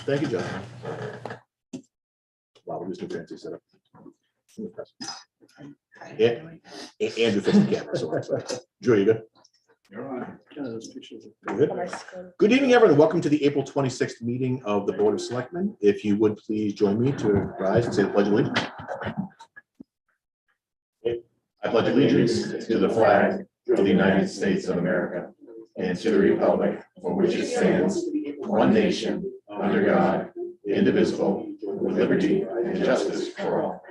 Thank you, John. Wow, we're just going to set up. Andrew fixed the camera. So Drew, you good? You're on. Good. Good evening, everyone. Welcome to the April 26th meeting of the Board of Selectmen. If you would please join me to rise and say the Pledge of Allegiance. I pledge allegiance to the flag of the United States of America and to the republic for which it stands, one nation, under God, indivisible, with liberty and justice for all.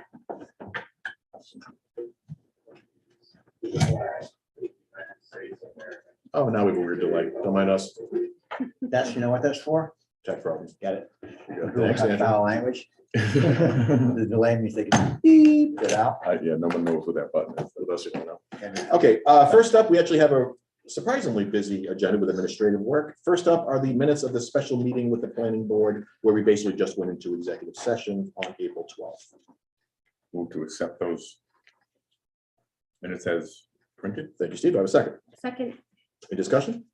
Oh, now we have a weird delay. Don't mind us. That's, you know what that's for? Tech problems. Got it. Thanks, Andrew. Foul language. The delay means they can beep it out. Yeah, no one knows what that button is. For those who don't know. Okay, first up, we actually have a surprisingly busy agenda with administrative work. First up are the minutes of the special meeting with the planning board, where we basically just went into executive session on April 12th. Move to accept those minutes as printed. Thank you, Steve. Do I have a second? Second. Any discussion?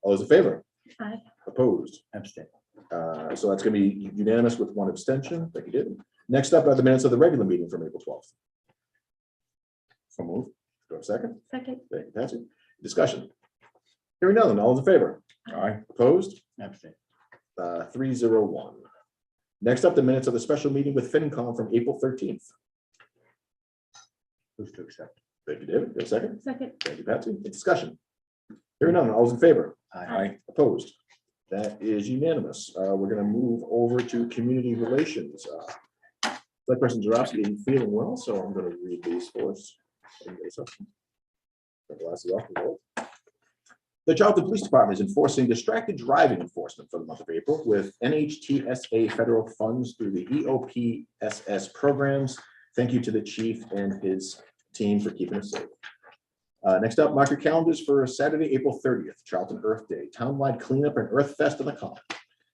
All those in favor? Aye. Opposed? Abstain. So that's going to be unanimous with one abstention. Thank you, David. Next up are the minutes of the regular meeting from April 12th. So move. Do I have a second? Second. Thank you, Patsy. Discussion. Hearing none. All those in favor? Aye. Opposed? Abstain. 301. Next up, the minutes of the special meeting with FinCom from April 13th. Who's to accept? Thank you, David. Do I have a second? Second. Thank you, Patsy. Discussion. Hearing none. All those in favor? Aye. Opposed? That is unanimous. We're going to move over to community relations. That person Zarowski isn't feeling well, so I'm going to read these for us. Glasses off. The Charlton Police Department is enforcing distracted driving enforcement for the month of April with NHTSA federal funds through the EOPSS programs. Thank you to the chief and his team for keeping us safe. Next up, mark your calendars for Saturday, April 30th, Charlton Earth Day, townwide cleanup and Earth Fest on the Common.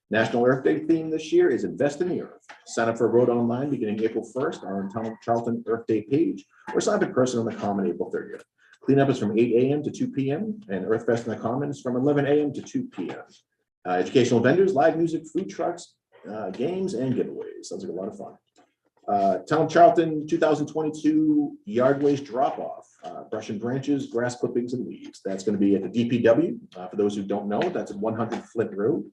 National Earth Day theme this year is Invest in the Earth. Sign up for a vote online beginning April 1st on our Charlton Earth Day page, or sign up in person on the Common April 30th. Cleanup is from 8 a.m. to 2 p.m. and Earth Fest on the Common is from 11 a.m. to 2 p.m. Educational vendors, live music, food trucks, games, and giveaways. Sounds like a lot of fun. Town Charlton 2022 yard waste drop-off, brush and branches, grass clippings, and weeds. That's going to be at the DPW. For those who don't know, that's at 100 Flint Road,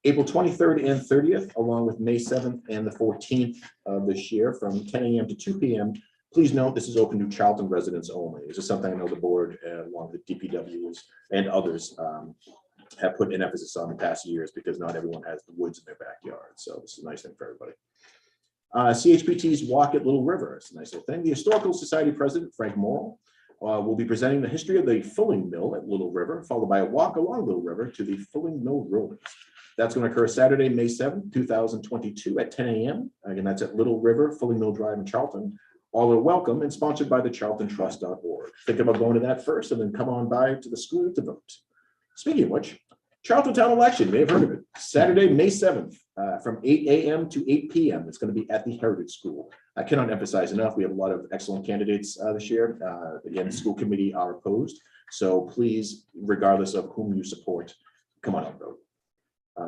April 23rd and 30th, along with May 7th and the 14th of this year from 10 a.m. to 2 p.m. Please note this is open to Charlton residents only. This is something I know the board, along with DPWs and others, have put an emphasis on the past years because not everyone has the woods in their backyard. So this is a nice thing for everybody. CHPT's Walk at Little River. It's a nice little thing. The Historical Society President, Frank Morrill, will be presenting the history of the Fulling Mill at Little River, followed by a walk along Little River to the Fulling Mill Ruins. That's going to occur Saturday, May 7th, 2022 at 10 a.m. Again, that's at Little River, Fulling Mill Drive in Charlton. All are welcome and sponsored by the charltontrust.org. Think about going to that first and then come on by to the school to vote. Speaking of which, Charlton Town Election, you may have heard of it. Saturday, May 7th, from 8 a.m. to 8 p.m. It's going to be at the Heritage School. I cannot emphasize enough, we have a lot of excellent candidates this year. Again, the school committee are opposed. So please, regardless of whom you support, come on and vote.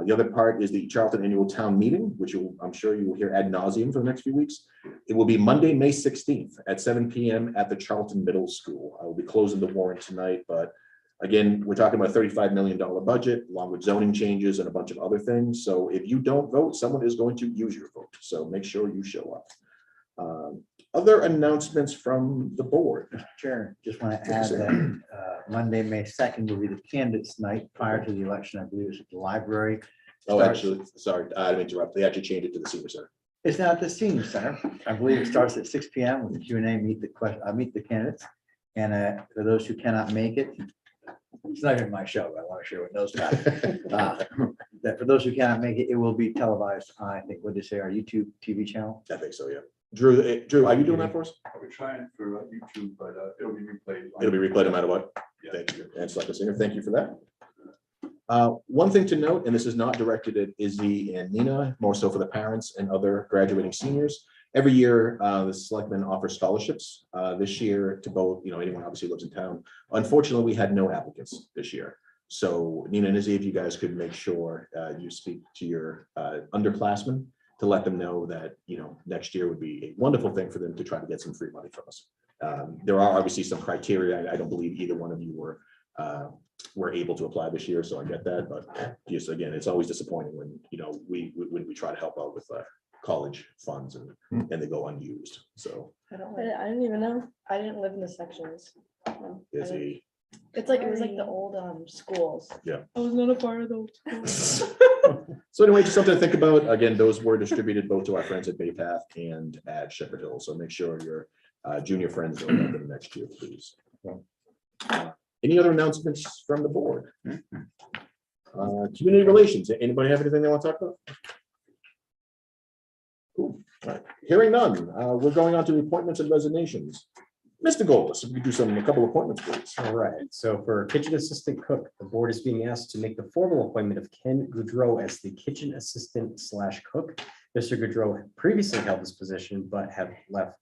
The other part is the Charlton Annual Town Meeting, which I'm sure you will hear ad nauseum for the next few weeks. It will be Monday, May 16th at 7 p.m. at the Charlton Middle School. I will be closing the warrant tonight, but again, we're talking about a $35 million budget, along with zoning changes and a bunch of other things. So if you don't vote, someone is going to use your vote. So make sure you show up. Other announcements from the board. Chair, just want to add that Monday, May 2nd will be the candidates night prior to the election. I believe it's at the library. Oh, actually, sorry, I didn't interrupt. They actually changed it to the senior center. It's not the senior center. I believe it starts at 6 p.m. with the Q&A, meet the candidates. And for those who cannot make it, it's not even my show, but I want to share with those guys. That for those who cannot make it, it will be televised on, I think, what did they say, our YouTube TV channel? I think so, yeah. Drew, are you doing that for us? I'll be trying for YouTube, but it'll be replayed. It'll be replayed no matter what. Yeah. Thank you. And Selectman Singer, thank you for that. One thing to note, and this is not directed at Izzy and Nina, more so for the parents and other graduating seniors. Every year, the Selectmen offer scholarships. This year to both, anyone obviously lives in town. Unfortunately, we had no applicants this year. So Nina and Izzy, if you guys could make sure you speak to your underclassmen to let them know that, next year would be a wonderful thing for them to try to get some free money from us. There are obviously some criteria. I don't believe either one of you were able to apply this year, so I get that. But just again, it's always disappointing when when we try to help out with college funds and they go unused. So I didn't even know. I didn't live in the sections. Izzy, It's like, it was like the old schools. Yeah. I was not a part of those schools. so anyway, just something to think about. Again, those were distributed both to our friends at Bay Path and at Shepherd Hill. So make sure your junior friends know about them next year, please. Any other announcements from the board? Community relations. Anybody have anything they want to talk about? Cool. All right. Hearing none, we're going on to the appointments and resignations. Mr. Goldless, if we could do a couple of appointments, please. All right, so for kitchen assistant cook, the board is being asked to make the formal appointment of Ken Goudreau as the kitchen assistant / cook. Mr. Goudreau had previously held this position, but have left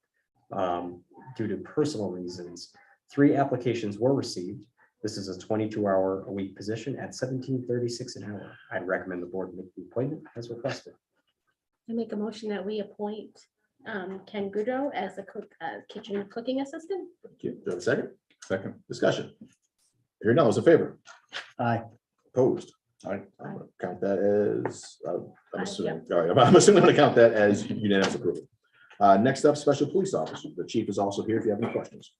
due to personal reasons. 3 applications were received. This is a 22-hour-a-week position at $17.36 an hour. I'd recommend the board make the appointment as requested. I make a motion that we appoint Ken Goudreau as the kitchen cooking assistant. Thank you. Do you have a second? Second. Discussion. Hearing none, those in favor? Aye. Opposed? Aye. I'm gonna count that as, I'm Aye, assuming, all right, I'm assuming I'm gonna count that as unanimous approval. Next up, special police officer. The chief is also here if you have any questions.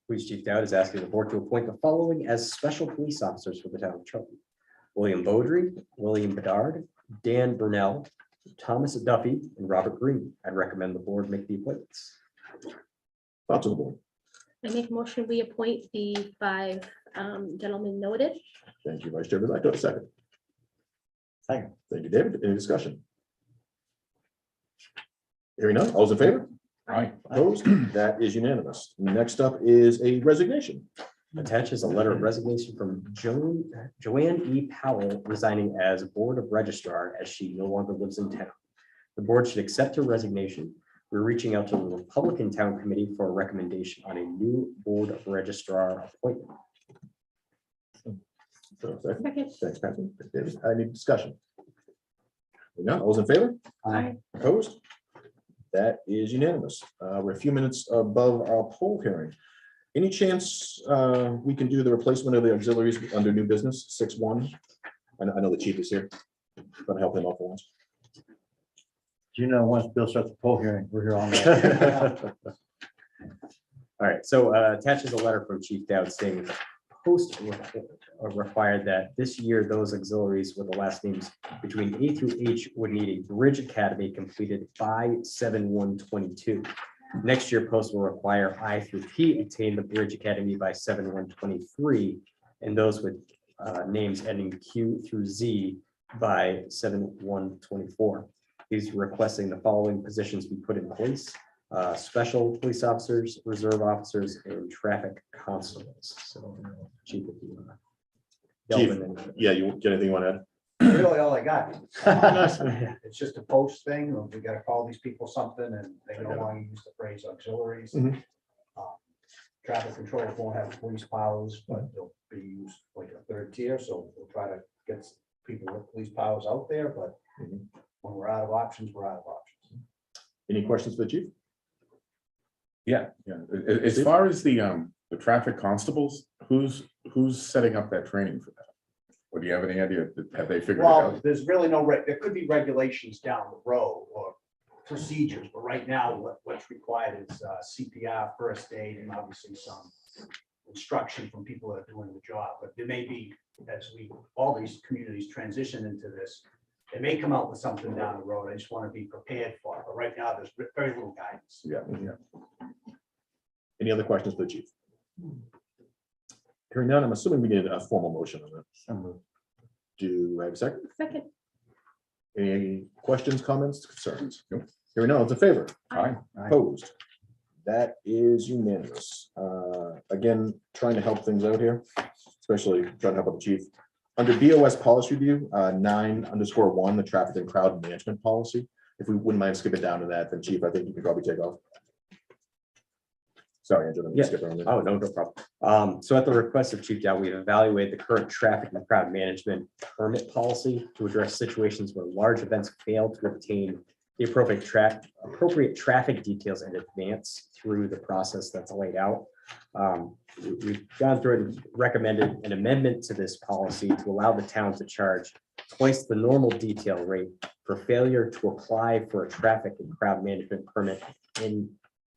Police Chief Dowd is asking the board to appoint the following as special police officers for the town of Charlton: William Beaudry, William Bedard, Dan Burnell, Thomas Duffy, and Robert Green. I'd recommend the board make the appointments. Thoughts on the board? I make a motion, we appoint the 5 gentlemen noted. Thank you, Vice Chair. Would like to have a second? Second. Thank you, David. Any discussion? Hearing none, all's in favor? Aye. Opposed? That is unanimous. Next up is a resignation. Attaches a letter of resignation from Joanne E. Powell, resigning as Board of Registrar as she no longer lives in town. The board should accept her resignation. We're reaching out to the Republican Town Committee for a recommendation on a new Board of Registrar appointment. So, second. Second. Thanks, Patrick. David, any discussion? Hearing none, all's in favor? Aye. Opposed? That is unanimous. We're a few minutes above our poll hearing. Any chance we can do the replacement of the auxiliaries under new business 6-1? I know the chief is here. Gonna help him out for once. Do you know, once Bill starts the poll hearing, we're here all night. All right, so attaches a letter from Chief Dowd stating that post required that this year those auxiliaries with the last names between A through H would need a Bridge Academy completed by 7/1/22. Next year, post will require I through P attain the Bridge Academy by 7/1/23, and those with names ending Q through Z by 7/1/24. He's requesting the following positions be put in place: special police officers, reserve officers, and traffic constables. So, Chief, if you wanna delve Chief, into any- Yeah, you get anything you want to add? Really all I got. It's just a post thing. We gotta call these people something and they no longer use the phrase auxiliaries. Mhm. Traffic control won't have police powers, but they'll be used like a 3rd tier, so we'll try to get people with police powers out there, but Mhm. when we're out of options, we're out of options. Any questions for the chief? Yeah. As far as the traffic constables, who's setting up that training for that? Or do you have any idea? Have they figured it Well, out? there's really there could be regulations down the road or procedures, but right now what's required is CPR, first aid, and obviously some instruction from people that are doing the job. But there may be, as all these communities transition into this, they may come out with something down the road. I just want to be prepared for it. But right now, there's very little guidance. Yeah. Any other questions for the chief? Hearing none, I'm assuming we need a formal motion on that. Do I have a second? Second. Any questions, comments, concerns? Hearing none, all in favor? Aye. Opposed? That is unanimous. Again, trying to help things out here, especially trying to help out the chief. Under BOS policy review, 9_1, the traffic and crowd management policy. If we wouldn't mind skipping down to that, then chief, I think you could probably take off. Sorry, Andrew, let me Yeah. skip around there. Oh, no problem. So at the request of Chief Dow, we've evaluated the current traffic and crowd management permit policy to address situations where large events fail to obtain the appropriate traffic details in advance through the process that's laid out. We've gone through and recommended an amendment to this policy to allow the town to charge twice the normal detail rate for failure to apply for a traffic and crowd management permit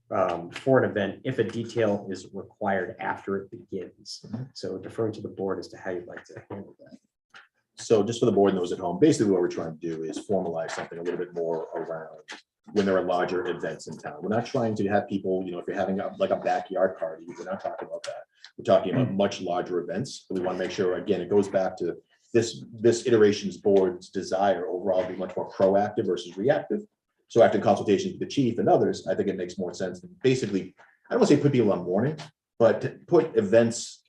for an event if a detail is required after it begins. So deferring to the board as to how you'd like to handle that. So just for the board and those at home, basically what we're trying to do is formalize something a little bit more around when there are larger events in town. We're not trying to have people, if you're having like a backyard party, we're not talking about that. We're talking about much larger events. We want to make sure, again, it goes back to this iteration's board's desire overall to be much more proactive versus reactive. So after consultation with the chief and others, I think it makes more sense to basically, I don't want to say put people on warning, but to put events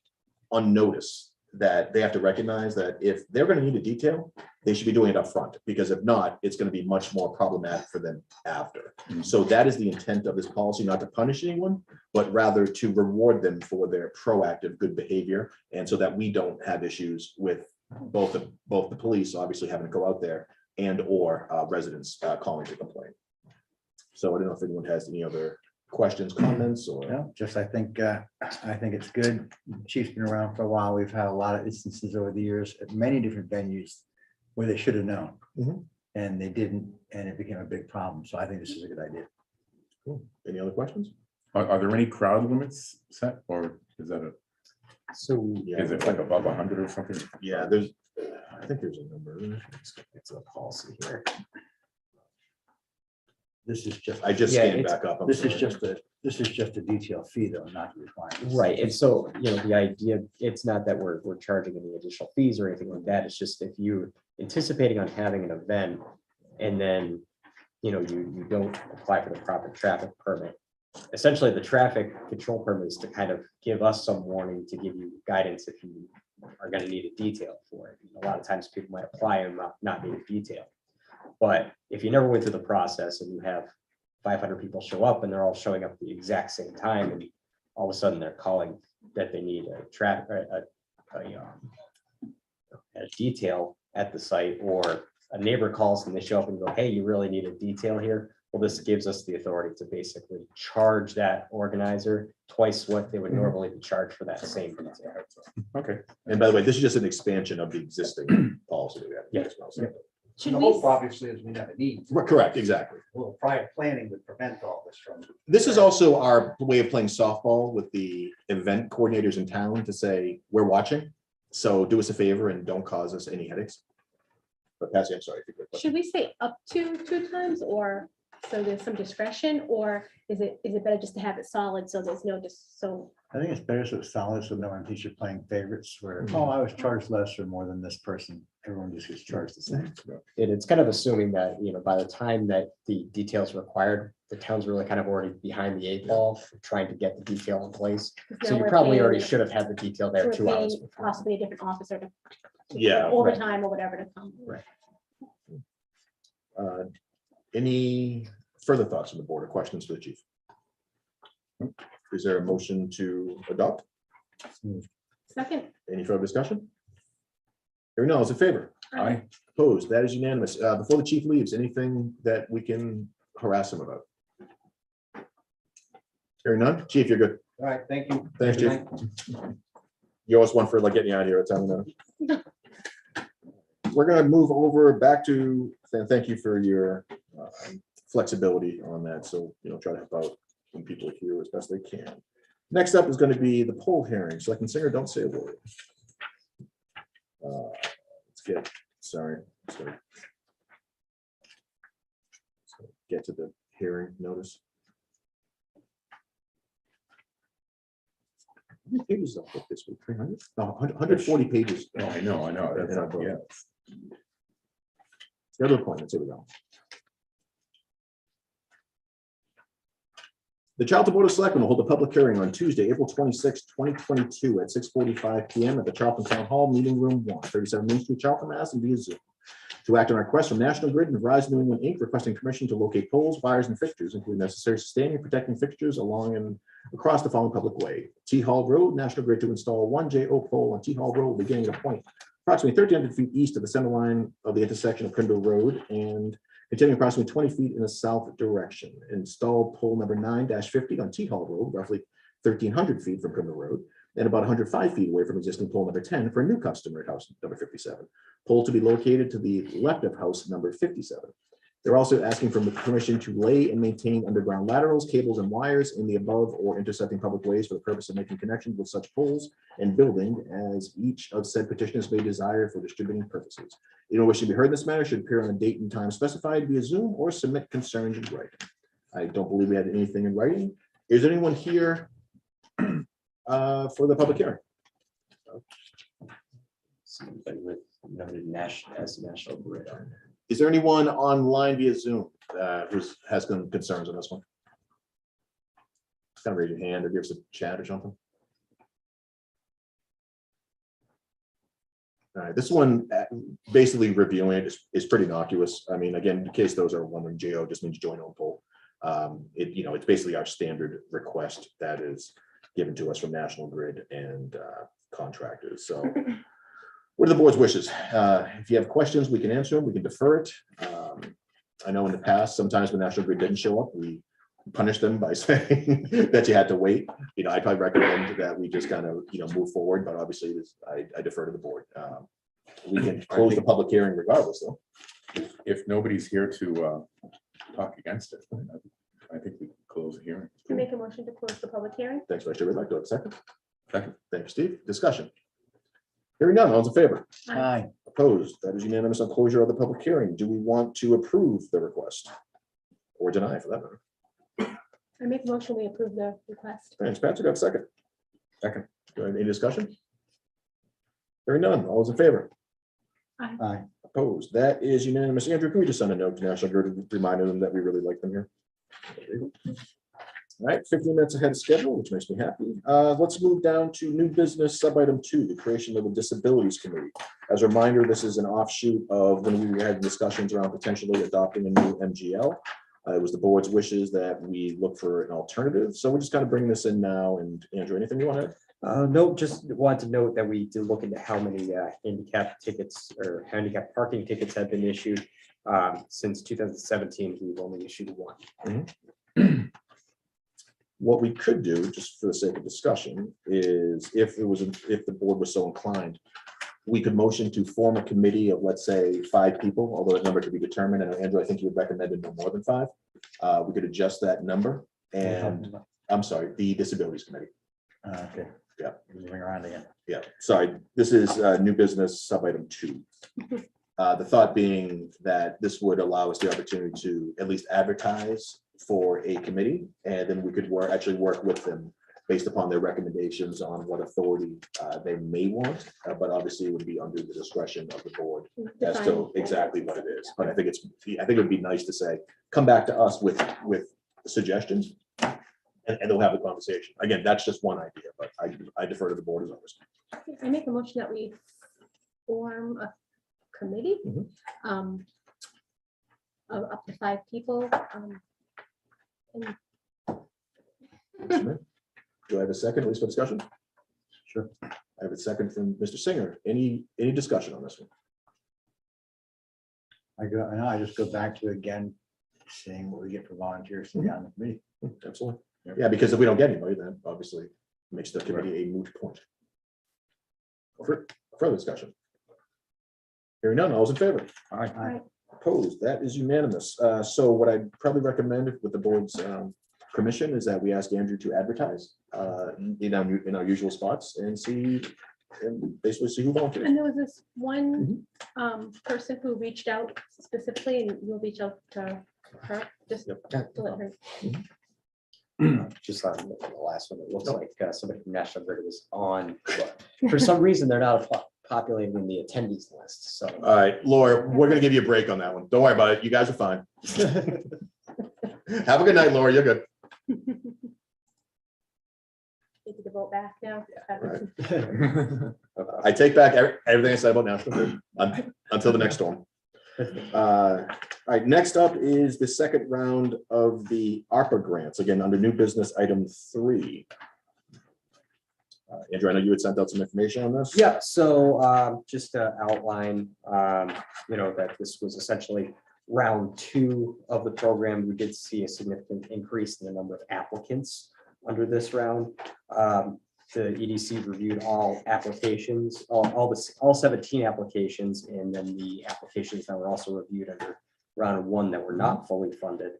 on notice that they have to recognize that if they're going to need a detail, they should be doing it up front, because if not, it's going to be much more problematic for them after. So that is the intent of this policy, not to punish anyone, but rather to reward them for their proactive good behavior. And so that we don't have issues with both the police obviously having to go out there and or residents calling to complain. So I don't know if anyone has any other questions, comments, or No, just I think it's good. Chief's been around for a while. We've had a lot of instances over the years at many different venues where they should have known. Mhm. And they didn't, and it became a big problem. So I think this is a good idea. Cool. Any other questions? Are there any crowd limits set, or is that So is it like above 100 or something? Yeah, I think there's a number. it's a policy here. This is just, I just Yeah, scanned it's- back up. I'm this is sorry. just a detail fee though, not the requirement. Right, and so, the idea, it's not that we're charging any additional fees or anything like that, it's just if you're anticipating on having an event and then, you don't apply for the proper traffic permit. Essentially, the traffic control permit is to kind of give us some warning, to give you guidance if you are gonna need a detail for it. A lot of times people might apply and not need a detail. But if you never went through the process and you have 500 people show up and they're all showing up at the exact same time, and all of a sudden they're calling that they need a detail at the site, or a neighbor calls and they show up and go, hey, you really need a detail here. Well, this gives us the authority to basically charge that organizer twice what they would normally be charged for that same detail. Okay. And by the way, this is just an expansion of the existing policy that we have. Yeah. as well, so. Should The we, hope obviously is we never need. We're correct, exactly. A little prior planning would prevent all this from. This is also our way of playing softball with the event coordinators in town to say, we're watching. So do us a favor and don't cause us any headaches. But Patsy, I'm sorry. if you could- should we say up to 2 times, or so there's some discretion, or is it better just to have it solid so there's no so? I think it's better so it's solid, so no one thinks you're playing favorites where, oh, I was charged less or more than this person. Everyone just gets charged the same. And it's kind of assuming that, by the time that the details required, the town's really kind of already behind the 8 ball, trying to get the detail in place. So you probably already should have had the detail there We're 2 hours paying before. possibly a different officer to. Yeah, right. Overtime or whatever to come. Right. Any further thoughts from the board or questions for the chief? Is there a motion to adopt? Second. Any further discussion? Hearing none, all those in favor? Aye. Opposed, that is unanimous. Before the chief leaves, anything that we can harass him about? Hearing none, chief, you're good. All right, thank you. Thanks, Good chief. night. You always one for like getting you out of here. Tell me now. We're gonna move over back to, thank you for your flexibility on that. So, try to help out when people hear as best they can. Next up is going to be the poll hearing. So I can singer, don't say a word. Let's get, sorry. Let's get to the hearing notice. How many pages is that this week? 300? No, 140 pages. Oh, I know. That's not, yeah. The other appointments, here we go. The Charlton Board of Selectmen will hold a public hearing on Tuesday, April 26, 2022 at 6:45 PM at the Charlton Town Hall, Meeting Room 1, 37 Main Street, Charlton, Mass, and via Zoom, to act on a request from National Grid and Verizon New England Inc. requesting permission to locate poles, wires, and fixtures, including necessary sustaining and protecting fixtures along and across the following public way. T Hall Road, National Grid to install one JO pole on T Hall Road beginning at a point approximately 1,300 feet east of the center line of the intersection of Primrose Road and continuing approximately 20 feet in the south direction. Install pole number 9-50 on T Hall Road, roughly 1,300 feet from Primrose Road, and about 105 feet away from existing pole number 10 for a new customer at house number 57. Pole to be located to the left of house number 57. They're also asking for permission to lay and maintain underground laterals, cables, and wires in the above or intersecting public ways for the purpose of making connections with such poles and building as each of said petitioners may desire for distributing purposes. Anyone wishing to be heard in this matter should appear on a date and time specified via Zoom or submit concerns in writing. I don't believe we had anything in writing. Is there anyone here for the public hearing? Somebody with noted national grid on it. Is there anyone online via Zoom who has some concerns on this one? Just kind of raise your hand or give us a chat or something. All right, this one, basically reviewing it is pretty innocuous. I mean, again, in case those are wondering, JO just means joint own pole. It's basically our standard request that is given to us from National Grid and contractors. So what are the board's wishes? If you have questions, we can answer them. We can defer it. I know in the past, sometimes when National Grid didn't show up, we punished them by saying that you had to wait. I probably recommend that we just kind of, move forward, but obviously I defer to the board. We can close the public hearing regardless, though. If nobody's here to talk against it, I think we can close the hearing. To make a motion to close the public hearing? Thanks, Vice Chair. Would like to have a second? Second. Thank you, Steve. Discussion. Hearing none, all's in favor? Aye. Opposed? That is unanimous on closure of the public hearing. Do we want to approve the request? Or deny for that matter? I make a motion, we approve the request. Thanks, Patrick. Have a second. Second. Do I have any discussion? Hearing none, all's in favor? Aye. Opposed? That is unanimous. Andrew, can we just send a note to National Grid to remind them that we really like them here? All right, 15 minutes ahead of schedule, which makes me happy. Let's move down to new business sub item 2, the creation of the Disabilities Committee. As a reminder, this is an offshoot of when we had discussions around potentially adopting a new MGL. It was the board's wishes that we look for an alternative. So we're just kind of bringing this in now. And Andrew, anything you want to add? No, just want to note that we did look into how many handicap tickets or handicap parking tickets have been issued. Since 2017, we've only issued one. What we could do, just for the sake of discussion, is if the board was so inclined, we could motion to form a committee of, let's say, 5 people, although that number to be determined. And Andrew, I think you had recommended no more than 5. We could adjust that number. And I'm sorry, the Disabilities Committee. Okay. Yeah. Moving around again. Yeah, sorry, this is new business sub item 2. The thought being that this would allow us the opportunity to at least advertise for a committee, and then we could actually work with them based upon their recommendations on what authority they may want, but obviously it would be under the discretion of the board as to exactly what it is. But I think it would be nice to say, come back to us with suggestions, and they'll have a conversation. Again, that's just one idea, but I defer to the board as always. I make a motion that we form a committee of up to 5 people. Do I have a second, at least for discussion? Sure. I have a second from Mr. Singer. Any discussion on this one? I just go back to again, seeing what we get for volunteers to be on the committee. Absolutely. Yeah, because if we don't get anybody, then obviously it makes the committee a moot point. Further discussion. Hearing none, all's in favor? Aye. Opposed? That is unanimous. So what I'd probably recommend with the board's permission is that we ask Andrew to advertise in our usual spots and basically see who volunteers. And there was this one person who reached out specifically, and you'll reach out to her, just to let her. Just on the last one, it looks like somebody from National Grid was on, but for some reason, they're not populated in the attendees list, so. All right, Laura, we're gonna give you a break on that one. Don't worry about it. You guys are fine. Have a good night, Laura. You're good. Take the vote back now. I take back everything I said about National Grid until the next storm. All right, next up is the second round of the ARPA grants, again, under new business item 3. Andrew, I know you had sent out some information on this. Yeah, so just to outline, that this was essentially round 2 of the program. We did see a significant increase in the number of applicants under this round. The EDC reviewed all applications, all 17 applications, and then the applications that were also reviewed under round 1 that were not fully funded.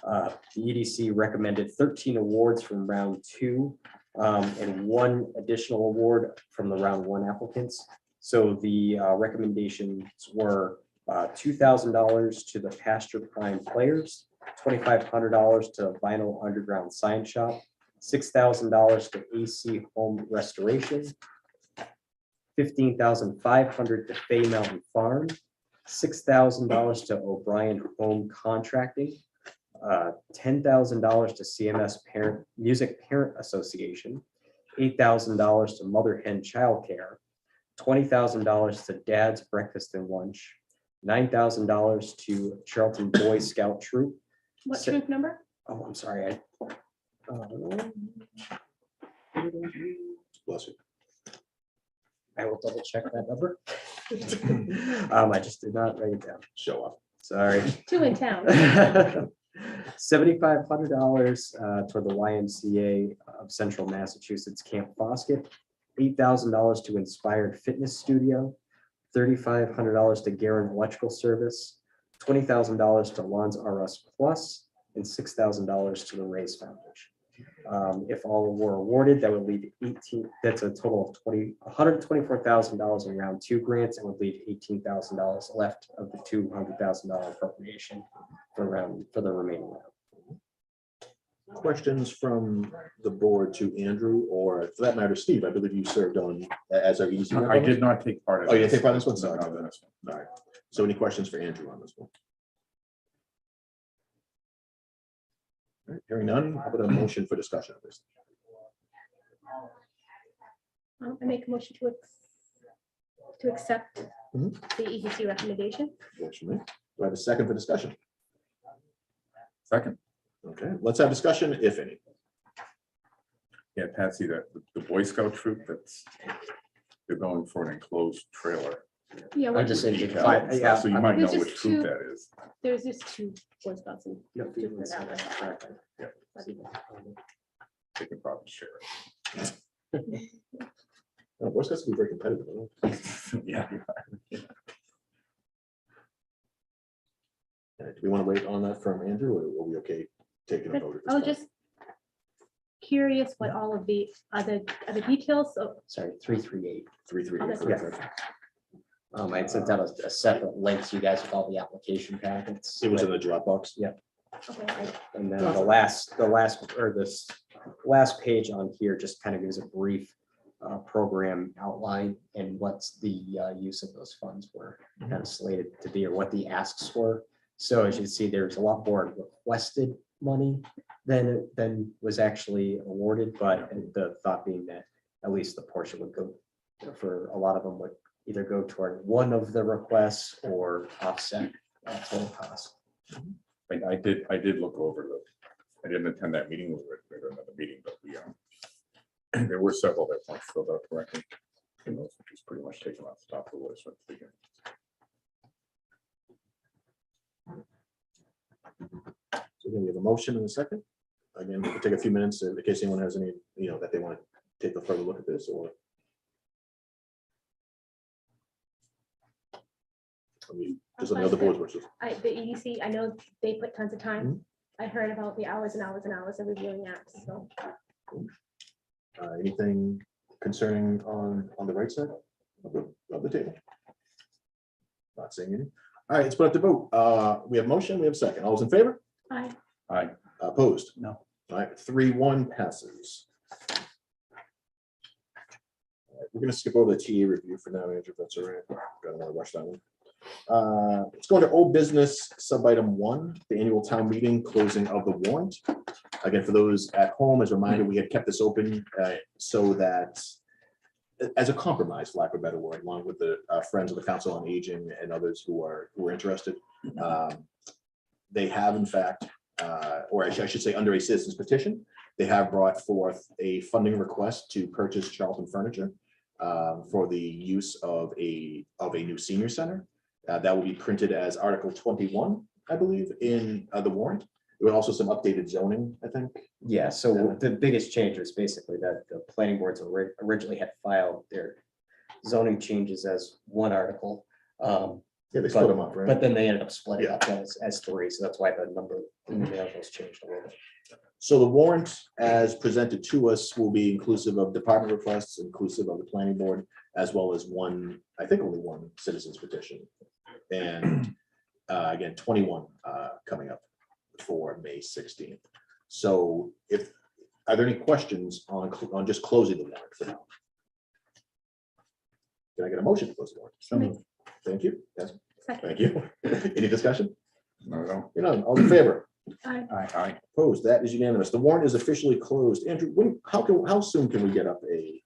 The EDC recommended 13 awards from round 2 and 1 additional award from the round 1 applicants. So the recommendations were $2,000 to the Pasture Prime Players, $2,500 to Vinyl Underground Sign Shop, $6,000 to AC Home Restoration, $15,500 to Fay Mountain Farm, $6,000 to O'Brien Home Contracting, $10,000 to CMS Music Parent Association, $8,000 to Mother Hen Childcare, $20,000 to Dad's Breakfast and Lunch, $9,000 to Charlton Boy Scout Troop. What So- troop number? Oh, I'm sorry. Bless you. I will double check that number. I just did not write it down. Show up. Sorry. 2 in town. $7,500 toward the YMCA of Central Massachusetts Camp Bosket, $8,000 to Inspired Fitness Studio, $3,500 to Garen Electrical Service, $20,000 to Lawns RS Plus, and $6,000 to the Rays Foundation. If all were awarded, that would leave 18, that's a total of $124,000 in round 2 grants, and would leave $18,000 left of the $200,000 appropriation for the remaining round. Questions from the board to Andrew, or for that matter, Steve? I believe you served on as our EDC. rep I on this? did not take part of. Oh, you didn't take part in this one? Sorry. No, that's- All right. So any questions for Andrew on this one? All right, hearing none, how about a motion for discussion of this? I make a motion to accept Mhm. the EDC recommendation. Motion made. Do I have a second for discussion? Second, Okay, let's have discussion, if any. yeah, Patsy, that the Boy Scout troop, they're going for an enclosed trailer. Yeah, I what- just said, Yeah, so you might know There's which just troop two- that is. there's just 2 Boy Scouts and Yeah, 2 for that one. Yeah. They can probably share Oh, Boy Scouts can be very competitive. Huh? it. Yeah. Do we want to wait on that from Andrew, or are we okay taking a vote at this I was time? just curious what all of the other details, so Sorry, 338. 338. I had sent out a separate link to you guys with all the application packets. It was in the Dropbox. Yeah. okay, And then the last page on here just kind of gives a brief program outline and what's the use of those funds were kind of slated to be, or what the asks were. So as you can see, there's a lot more requested money than was actually awarded, but the thought being that at least the portion would go, for a lot of them would either go toward one of the requests or offset total cost. I did look over I didn't attend that meeting, we were at another meeting, but there were several that weren't filled out correctly. And those were just pretty much taken off the top of the list. At the beginning. So then we have a motion and a second. Again, we can take a few minutes in case anyone has any, that they want to take a further look at this, or. I mean, just let me know the board's wishes. the EDC, I know they put tons of time. I heard about the hours and hours and hours of reviewing apps, so. Anything concerning on the right side of the table? Not seeing any. All right, let's put up the vote. We have motion, we have second. All those in favor? I Aye. Opposed? No. All right, 3-1 passes. All right, we're gonna skip over the TA review for now, Andrew, if that's all right. Don't want to rush that one. Let's go into old business, sub item 1, the annual town meeting closing of the warrant. Again, for those at home, as a reminder, we had kept this open so that as a compromise, for lack of a better word, along with the Friends of the Council on Aging and others who are interested. They have in fact, or I should say under a citizen's petition, they have brought forth a funding request to purchase Charlton furniture for the use of a new senior center. That will be printed as Article 21, I believe, in the warrant. There were also some updated zoning, I think. Yeah, so the biggest change was basically that the planning boards originally had filed their zoning changes as one article. Yeah, they split them up, right? But then they ended up splitting up as three, so that's why the number in the articles changed a little bit. So the warrant as presented to us will be inclusive of department requests, inclusive of the planning board, as well as one, I think only one citizen's petition. And again, 21 coming up for May 16th. So are there any questions on just closing the warrant for now? Can I get a motion to close the warrant? So Thank you. Yes, Second. thank you. Any discussion? No, You know, all in favor? Aye. Aye. Opposed? That is unanimous. The warrant is officially closed. Andrew, how soon can we get up a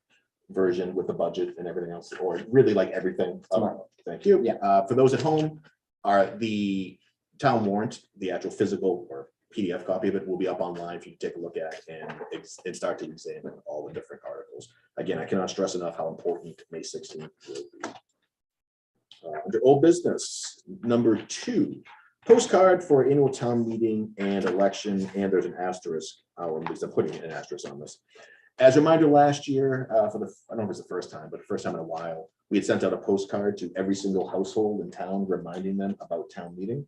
version with the budget and everything else, or really like everything? Tomorrow. Thank you. Yeah. For those at home, the town warrant, the actual physical or PDF copy of it will be up online for you to take a look at and start to examine all the different articles. Again, I cannot stress enough how important May 16th will be. Under old business, number 2, postcard for annual town meeting and election, and there's an asterisk, or at least I'm putting an asterisk on this. As a reminder, last year, I don't know if it's the first time, but the first time in a while, we had sent out a postcard to every single household in town, reminding them about town meeting.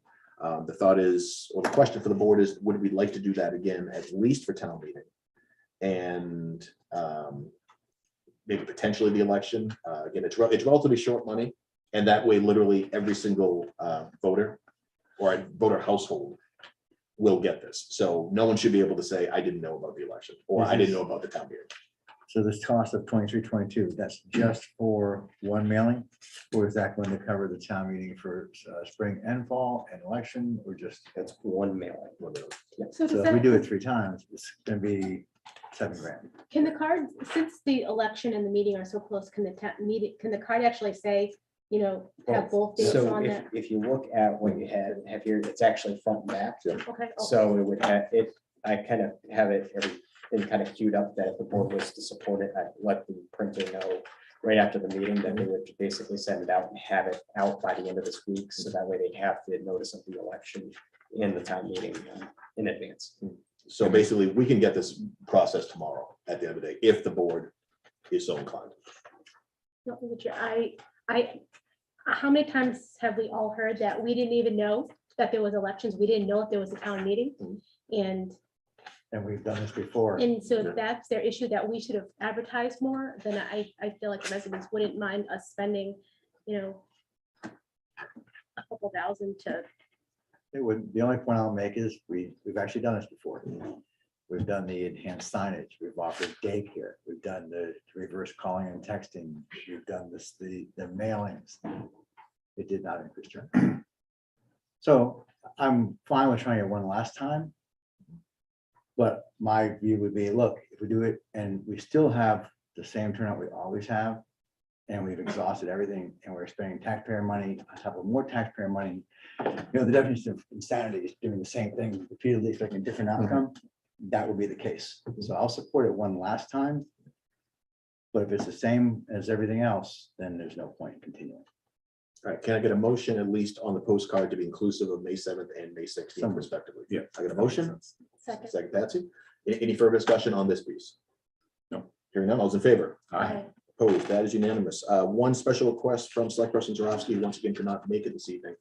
The thought is, or the question for the board is, would we like to do that again, at least for town meeting? And maybe potentially the election. Again, it's relatively short money. And that way, literally every single voter or voter household will get this. So no one should be able to say, I didn't know about the election, or I didn't know about the town meeting. So this cost of 2322, that's just for one mailing? Or is that going to cover the town meeting for spring and fall and election, or just? That's one mailing. So So does if we that, do it 3 times, it's gonna be $7,000. can the card, since the election and the meeting are so close, can the card actually say, you know, have both dates So on if, that? if you look at what you have here, it's actually front and back. Okay. So it would have, I kind of have it everything kind of queued up that if the board was to support it, I'd let the printer know right after the meeting that they would basically send it out and have it out by the end of this week. So that way they'd have the notice of the election in the town meeting in advance. So basically, we can get this process tomorrow at the end of the day, if the board is so inclined. No, Richard, how many times have we all heard that we didn't even know that there was elections? We didn't know if there was a town meeting. And And we've done this before. so if that's their issue, that we should have advertised more, then I feel like the residents wouldn't mind us spending, you know, a couple thousand to, It would, the only point I'll make is we've actually done this before. We've done the enhanced signage, we've offered daycare, we've done the reverse calling and texting, we've done this, the mailings. It did not increase turnout. So I'm fine with trying it one last time. But my view would be, look, if we do it and we still have the same turnout we always have, and we've exhausted everything, and we're spending taxpayer money on top of more taxpayer money. You know, the definition of insanity is doing the same thing repeatedly, expecting a different outcome. That would be the case. So I'll support it one last time. But if it's the same as everything else, then there's no point in continuing. All right, can I get a motion at least on the postcard to be inclusive of May 7th and May 16th Some- respectively? Yeah. I get a motion? second. Second, Patsy. Any further discussion on this piece? No. Hearing none, all those in favor? Okay. Opposed, that is unanimous. One special request from Select Person Zarowski, once again, cannot make it this evening.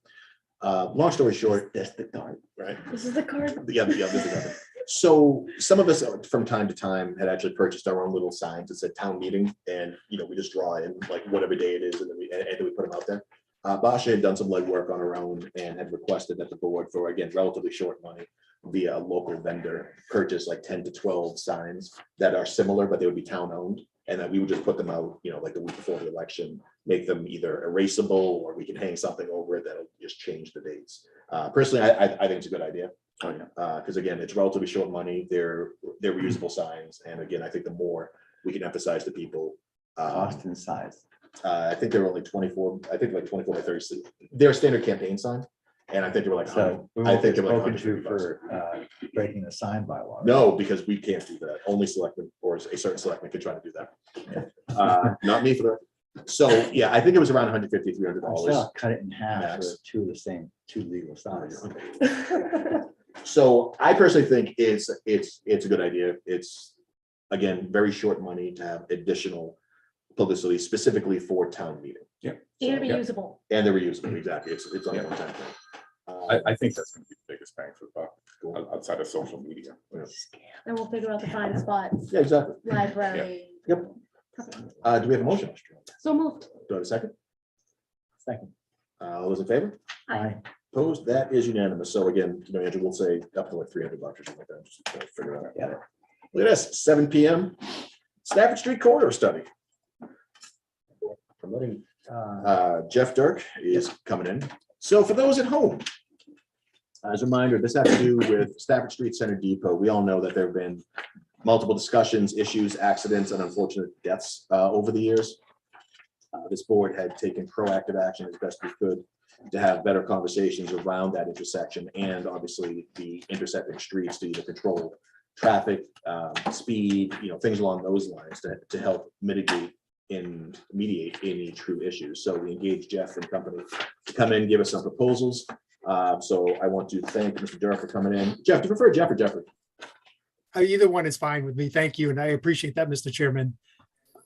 Long story short, That's the card. right? This is the card. Yeah, this is it. So some of us from time to time had actually purchased our own little signs that said town meeting, and we just draw in like whatever day it is, and then we put them out there. Basha had done some legwork on her own and had requested that the board, for again relatively short money, via a local vendor, purchase like 10 to 12 signs that are similar, but they would be town owned, and that we would just put them out, like the week before the election, make them either erasable, or we can hang something over it that'll just change the dates. Personally, I think it's a good idea. Because again, it's relatively short money, they're reusable signs, and again, I think the more we can emphasize to people Cost and size. I think they were only 24, I think like 24 by 30. They're a standard campaign sign. And I think they were like, So we I won't think get they were like spoken to 150 bucks. for breaking the sign bylaw. No, because we can't do that. Only selectmen or a certain selectman could try to do that. Not me for the. So, yeah, I think it was around $150, $300. I'll cut it in half Max. for two of the same, two legal size. So I personally think it's a good idea. It's, again, very short money to have additional publicity specifically for town meeting. And So, yeah. reusable. and they're reusable, exactly. It's on Yeah. one time thing. I think that's gonna be the biggest bang for the buck outside of social media. And we'll figure out the fine spots, Yeah, exactly. library. Yep. Do we have a motion? So moved. Do I have a second? Second. All those in favor? Aye. Opposed? That is unanimous. So again, Andrew will say up to like $300 or something like that. Just to figure it out. Yeah. Look at this, 7 PM. Stafford Street corridor study. Promoting, Jeff Dirk is coming in. So for those at home, as a reminder, this has to do with Stafford Street Center Depot. We all know that there have been multiple discussions, issues, accidents, and unfortunate deaths over the years. This board had taken proactive action as best we could to have better conversations around that intersection and obviously the intersecting streets to either control traffic, speed, things along those lines to help mitigate and mediate any true issues. So we engaged Jeff and company to come in, give us some proposals. So I want to thank Mr. Dirk for coming in. Jeff, do you prefer Jeff or Jeffrey? Either one is fine with me. Thank you. And I appreciate that, Mr. Chairman. All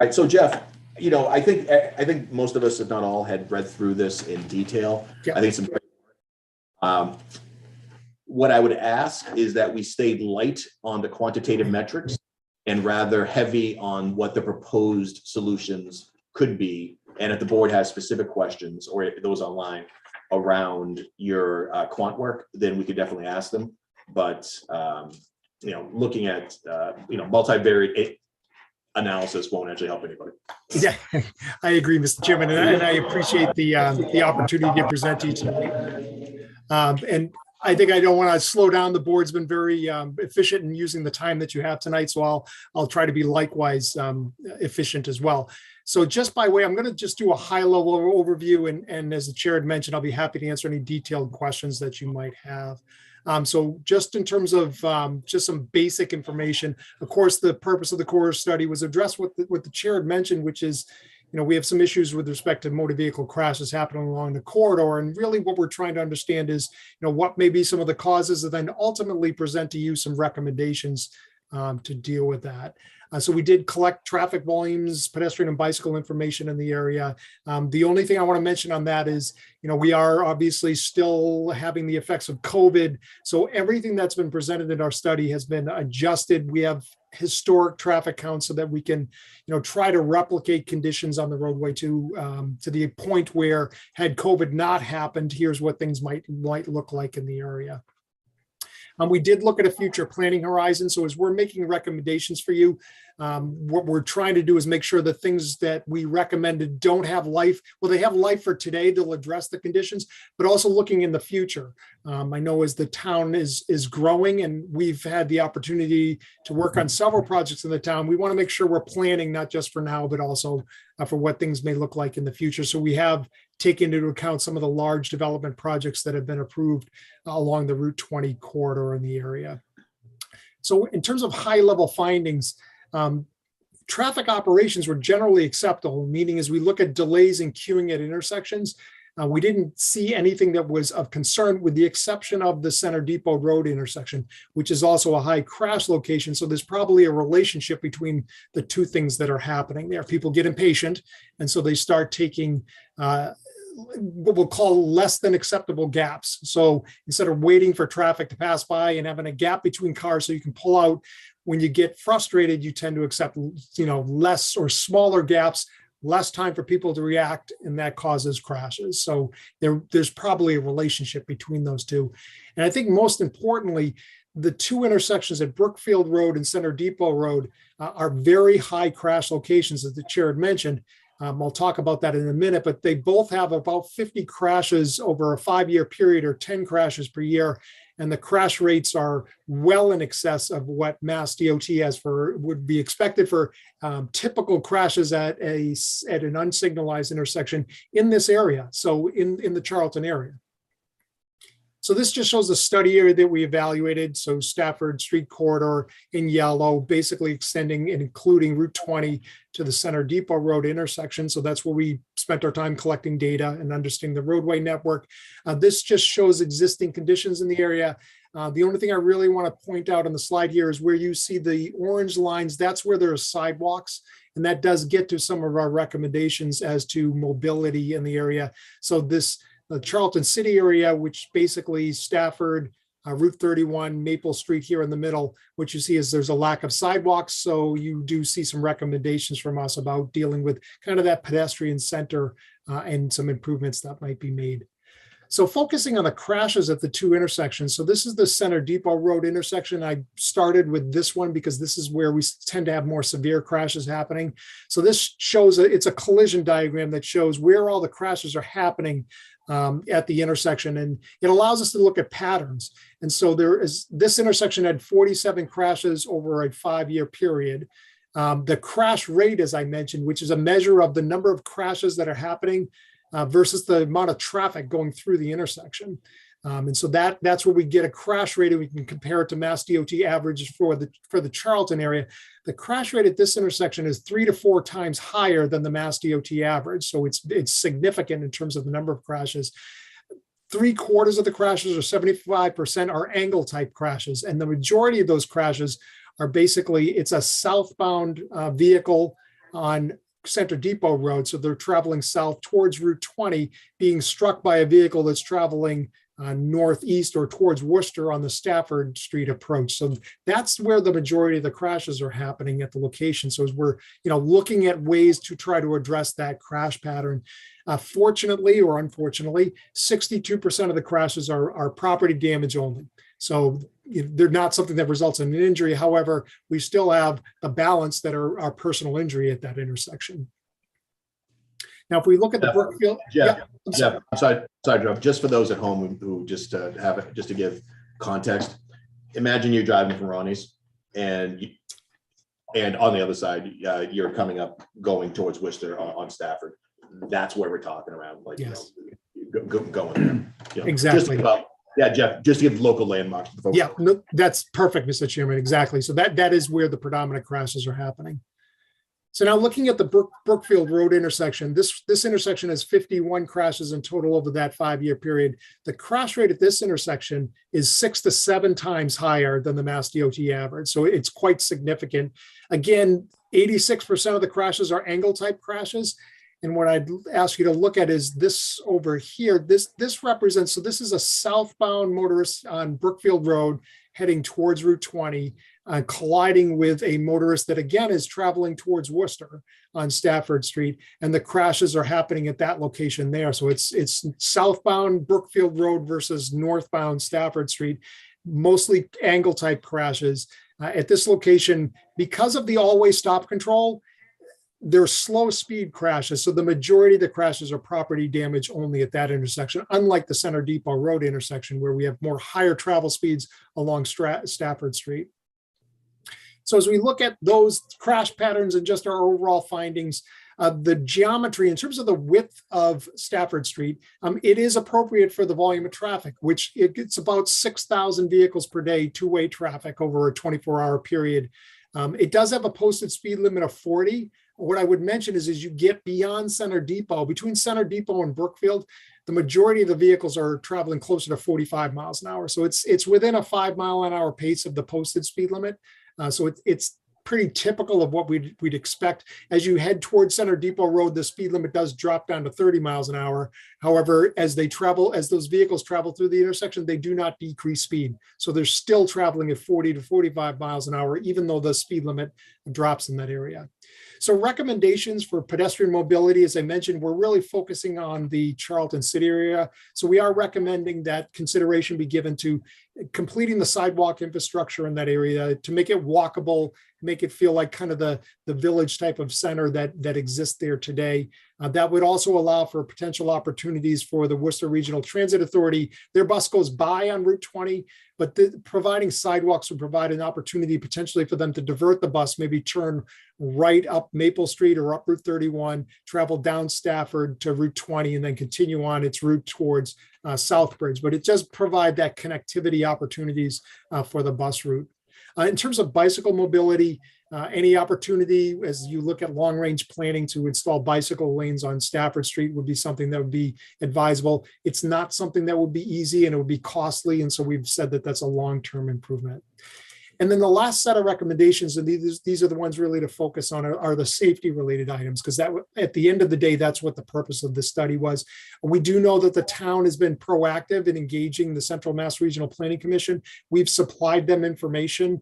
right, so Jeff, I think most of us, if not all, had read through this in detail. Yeah. I think what I would ask is that we stayed light on the quantitative metrics and rather heavy on what the proposed solutions could be. And if the board has specific questions or those online around your quant work, then we could definitely ask them. But looking at multivariate analysis won't actually help anybody. Yeah, I agree, Mr. Chairman, and I appreciate the opportunity to present to you tonight. And I think I don't want to slow down. The board's been very efficient in using the time that you have tonight, so I'll try to be likewise efficient as well. So just by way, I'm going to just do a high-level overview, and as the chair had mentioned, I'll be happy to answer any detailed questions that you might have. So just in terms of just some basic information, of course, the purpose of the core study was address what the chair had mentioned, which is, we have some issues with respect to motor vehicle crashes happening along the corridor. And really what we're trying to understand is, what may be some of the causes, and then ultimately present to you some recommendations to deal with that. So we did collect traffic volumes, pedestrian and bicycle information in the area. The only thing I want to mention on that is, we are obviously still having the effects of COVID. So everything that's been presented in our study has been adjusted. We have historic traffic counts so that we can, try to replicate conditions on the roadway to the point where, had COVID not happened, here's what things might look like in the area. We did look at a future planning horizon. So as we're making recommendations for you, what we're trying to do is make sure the things that we recommended don't have life. Well, they have life for today. They'll address the conditions, but also looking in the future. I know as the town is growing and we've had the opportunity to work on several projects in the town, we want to make sure we're planning not just for now, but also for what things may look like in the future. So we have taken into account some of the large development projects that have been approved along the Route 20 corridor in the area. So in terms of high-level findings, traffic operations were generally acceptable, meaning as we look at delays and queuing at intersections, we didn't see anything that was of concern with the exception of the Center Depot Road intersection, which is also a high crash location. So there's probably a relationship between the two things that are happening there. People get impatient, and so they start taking what we'll call less than acceptable gaps. So instead of waiting for traffic to pass by and having a gap between cars so you can pull out, when you get frustrated, you tend to accept, less or smaller gaps, less time for people to react, and that causes crashes. So there's probably a relationship between those two. And I think most importantly, the two intersections at Brookfield Road and Center Depot Road are very high crash locations, as the chair had mentioned. I'll talk about that in a minute, but they both have about 50 crashes over a 5-year period, or 10 crashes per year. And the crash rates are well in excess of what Mass DOT has would be expected for typical crashes at an unsignalized intersection in this area. So in the Charlton area. So this just shows the study area that we evaluated. So Stafford Street corridor in yellow, basically extending and including Route 20 to the Center Depot Road intersection. So that's where we spent our time collecting data and understanding the roadway network. This just shows existing conditions in the area. The only thing I really want to point out on the slide here is where you see the orange lines, that's where there are sidewalks. And that does get to some of our recommendations as to mobility in the area. So the Charlton City area, which basically Stafford, Route 31, Maple Street here in the middle, what you see is there's a lack of sidewalks. So you do see some recommendations from us about dealing with kind of that pedestrian center and some improvements that might be made. So focusing on the crashes at the two intersections. So this is the Center Depot Road intersection. I started with this one because this is where we tend to have more severe crashes happening. So this shows, it's a collision diagram that shows where all the crashes are happening at the intersection, and it allows us to look at patterns. And so this intersection had 47 crashes over a 5-year period. The crash rate, as I mentioned, which is a measure of the number of crashes that are happening versus the amount of traffic going through the intersection. And so that's where we get a crash rate, and we can compare it to Mass DOT averages for the Charlton area. The crash rate at this intersection is 3 to 4 times higher than the Mass DOT average. So it's significant in terms of the number of crashes. 3/4 of the crashes, or 75%, are angle type crashes. And the majority of those crashes are basically, it's a southbound vehicle on Center Depot Road. So they're traveling south towards Route 20, being struck by a vehicle that's traveling northeast or towards Worcester on the Stafford Street approach. So that's where the majority of the crashes are happening at the location. So as we're looking at ways to try to address that crash pattern, fortunately or unfortunately, 62% of the crashes are property damage only. So they're not something that results in an injury. However, we still have a balance that are personal injury at that intersection. Now, if we look at the Brookfield, Jeff, I'm sorry, Jeff, just for those at home who just to give context, imagine you're driving from Ronnie's and on the other side, you're coming up, going towards Worcester on Stafford. That's where we're talking around, like, yes, going there. Exactly. Jeff, just to give local landmarks. Yeah, no, that's perfect, Mr. Chairman. Exactly. So that is where the predominant crashes are happening. So now looking at the Brookfield Road intersection, this intersection has 51 crashes in total over that 5-year period. The crash rate at this intersection is 6 to 7 times higher than the Mass DOT average. So it's quite significant. Again, 86% of the crashes are angle type crashes. And what I'd ask you to look at is this over here. This represents, so this is a southbound motorist on Brookfield Road heading towards Route 20. Colliding with a motorist that again is traveling towards Worcester on Stafford Street, and the crashes are happening at that location there. So it's southbound Brookfield Road versus northbound Stafford Street, mostly angle type crashes. At this location, because of the always stop control, they're slow speed crashes. So the majority of the crashes are property damage only at that intersection, unlike the Center Depot Road intersection where we have more higher travel speeds along Stafford Street. So as we look at those crash patterns and just our overall findings, the geometry in terms of the width of Stafford Street, it is appropriate for the volume of traffic, which it's about 6,000 vehicles per day, two-way traffic over a 24-hour period. It does have a posted speed limit of 40. What I would mention is as you get beyond Center Depot, between Center Depot and Brookfield, the majority of the vehicles are traveling closer to 45 miles an hour. So it's within a 5 mile an hour pace of the posted speed limit. So it's pretty typical of what we'd expect. As you head towards Center Depot Road, the speed limit does drop down to 30 miles an hour. However, as those vehicles travel through the intersection, they do not decrease speed. So they're still traveling at 40 to 45 miles an hour, even though the speed limit drops in that area. So recommendations for pedestrian mobility, as I mentioned, we're really focusing on the Charlton city area. So we are recommending that consideration be given to completing the sidewalk infrastructure in that area to make it walkable, make it feel like kind of the village type of center that exists there today. That would also allow for potential opportunities for the Worcester Regional Transit Authority. Their bus goes by on Route 20, but providing sidewalks would provide an opportunity potentially for them to divert the bus, maybe turn right up Maple Street or up Route 31, travel down Stafford to Route 20, and then continue on its route towards Southbridge. But it does provide that connectivity opportunities for the bus route. In terms of bicycle mobility, any opportunity as you look at long-range planning to install bicycle lanes on Stafford Street would be something that would be advisable. It's not something that would be easy and it would be costly. And so we've said that that's a long-term improvement. And then the last set of recommendations, and these are the ones really to focus on, are the safety related items, because that at the end of the day, that's what the purpose of this study was. We do know that the town has been proactive in engaging the Central Mass Regional Planning Commission. We've supplied them information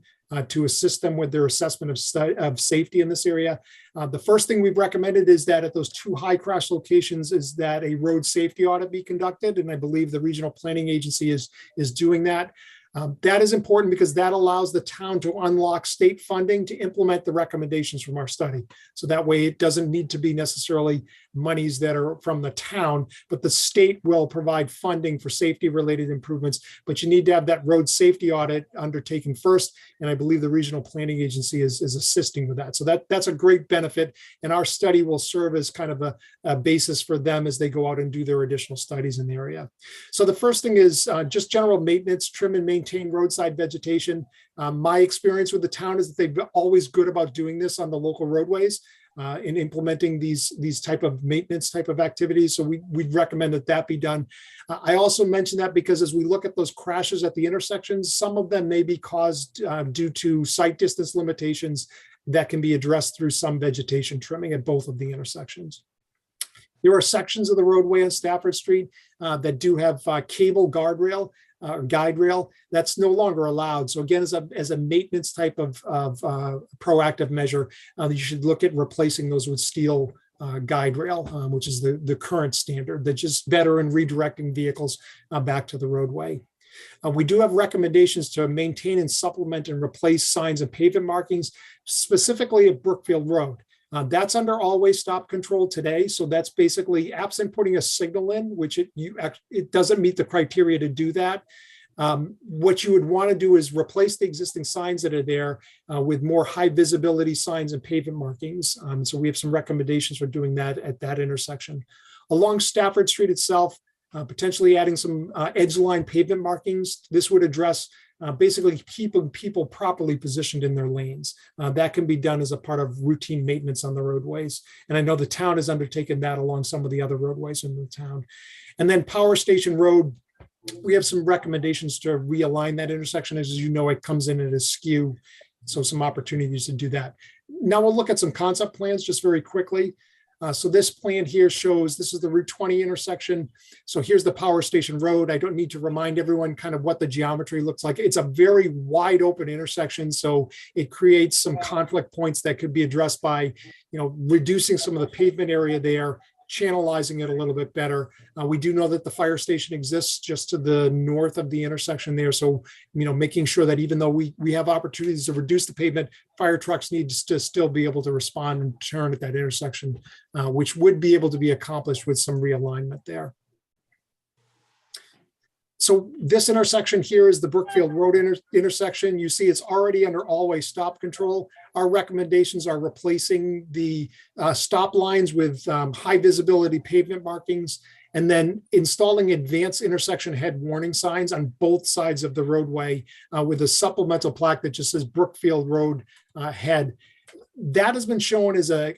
to assist them with their assessment of safety in this area. The first thing we've recommended is that at those two high crash locations is that a road safety audit be conducted. And I believe the Regional Planning Agency is doing that. That is important because that allows the town to unlock state funding to implement the recommendations from our study. So that way it doesn't need to be necessarily monies that are from the town, but the state will provide funding for safety related improvements. But you need to have that road safety audit undertaken first. And I believe the Regional Planning Agency is assisting with that. So that's a great benefit. And our study will serve as kind of a basis for them as they go out and do their additional studies in the area. So the first thing is just general maintenance, trim and maintain roadside vegetation. My experience with the town is that they've been always good about doing this on the local roadways in implementing these type of maintenance type of activities. So we'd recommend that be done. I also mention that because as we look at those crashes at the intersections, some of them may be caused due to sight distance limitations that can be addressed through some vegetation trimming at both of the intersections. There are sections of the roadway on Stafford Street that do have cable guardrail or guide rail. That's no longer allowed. So again, as a maintenance type of proactive measure, you should look at replacing those with steel guide rail, which is the current standard that's just better in redirecting vehicles back to the roadway. We do have recommendations to maintain and supplement and replace signs and pavement markings, specifically at Brookfield Road. That's under always stop control today. So that's basically absent putting a signal in, which it doesn't meet the criteria to do that. What you would want to do is replace the existing signs that are there with more high visibility signs and pavement markings. So we have some recommendations for doing that at that intersection. Along Stafford Street itself, potentially adding some edge line pavement markings. This would address basically keeping people properly positioned in their lanes. That can be done as a part of routine maintenance on the roadways. And I know the town has undertaken that along some of the other roadways in the town. And then Power Station Road, we have some recommendations to realign that intersection. As you know, it comes in at a skew. So some opportunities to do that. Now we'll look at some concept plans just very quickly. So this plan here shows, this is the Route 20 intersection. So here's the Power Station Road. I don't need to remind everyone kind of what the geometry looks like. It's a very wide open intersection. So it creates some conflict points that could be addressed by, reducing some of the pavement area there, channelizing it a little bit better. We do know that the fire station exists just to the north of the intersection there. So, making sure that even though we have opportunities to reduce the pavement, fire trucks need to still be able to respond and turn at that intersection, which would be able to be accomplished with some realignment there. So this intersection here is the Brookfield Road intersection. You see it's already under always stop control. Our recommendations are replacing the stop lines with high visibility pavement markings, and then installing advanced intersection head warning signs on both sides of the roadway with a supplemental plaque that just says Brookfield Road head. That has been shown as a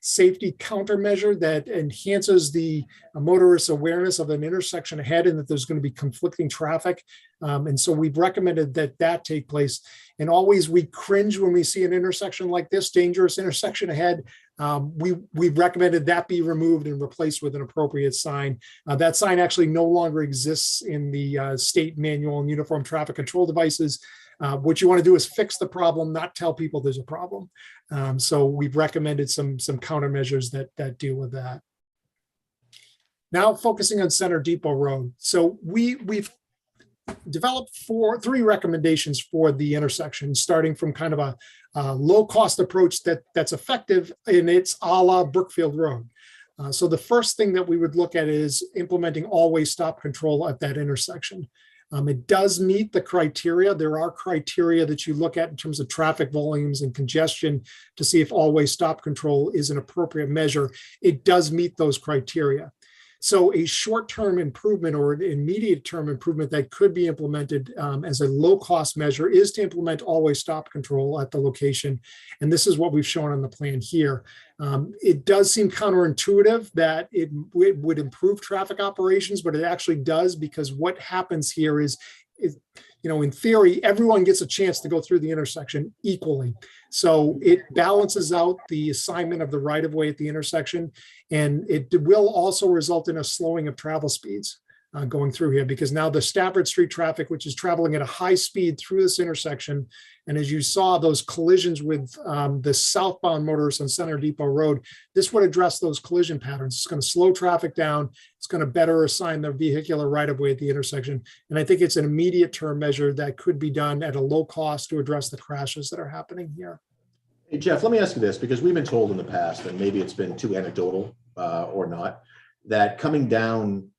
safety countermeasure that enhances the motorist awareness of an intersection ahead and that there's going to be conflicting traffic. And so we've recommended that take place. And always we cringe when we see an intersection like this, dangerous intersection ahead. We've recommended that be removed and replaced with an appropriate sign. That sign actually no longer exists in the state manual and uniform traffic control devices. What you want to do is fix the problem, not tell people there's a problem. So we've recommended some countermeasures that deal with that. Now focusing on Center Depot Road. So we've developed three recommendations for the intersection, starting from kind of a low-cost approach that's effective, and it's a la Brookfield Road. So the first thing that we would look at is implementing always stop control at that intersection. It does meet the criteria. There are criteria that you look at in terms of traffic volumes and congestion to see if always stop control is an appropriate measure. It does meet those criteria. So a short-term improvement or an immediate-term improvement that could be implemented as a low-cost measure is to implement always stop control at the location. And this is what we've shown on the plan here. It does seem counterintuitive that it would improve traffic operations, but it actually does, because what happens here is in theory, everyone gets a chance to go through the intersection equally. So it balances out the assignment of the right-of-way at the intersection, and it will also result in a slowing of travel speeds going through here, because now the Stafford Street traffic, which is traveling at a high speed through this intersection, and as you saw those collisions with the southbound motorists on Center Depot Road, this would address those collision patterns. It's going to slow traffic down. It's going to better assign the vehicular right-of-way at the intersection. And I think it's an immediate term measure that could be done at a low cost to address the crashes that are happening here. Hey, Jeff, let me ask you this, because we've been told in the past, and maybe it's been too anecdotal or not, that coming down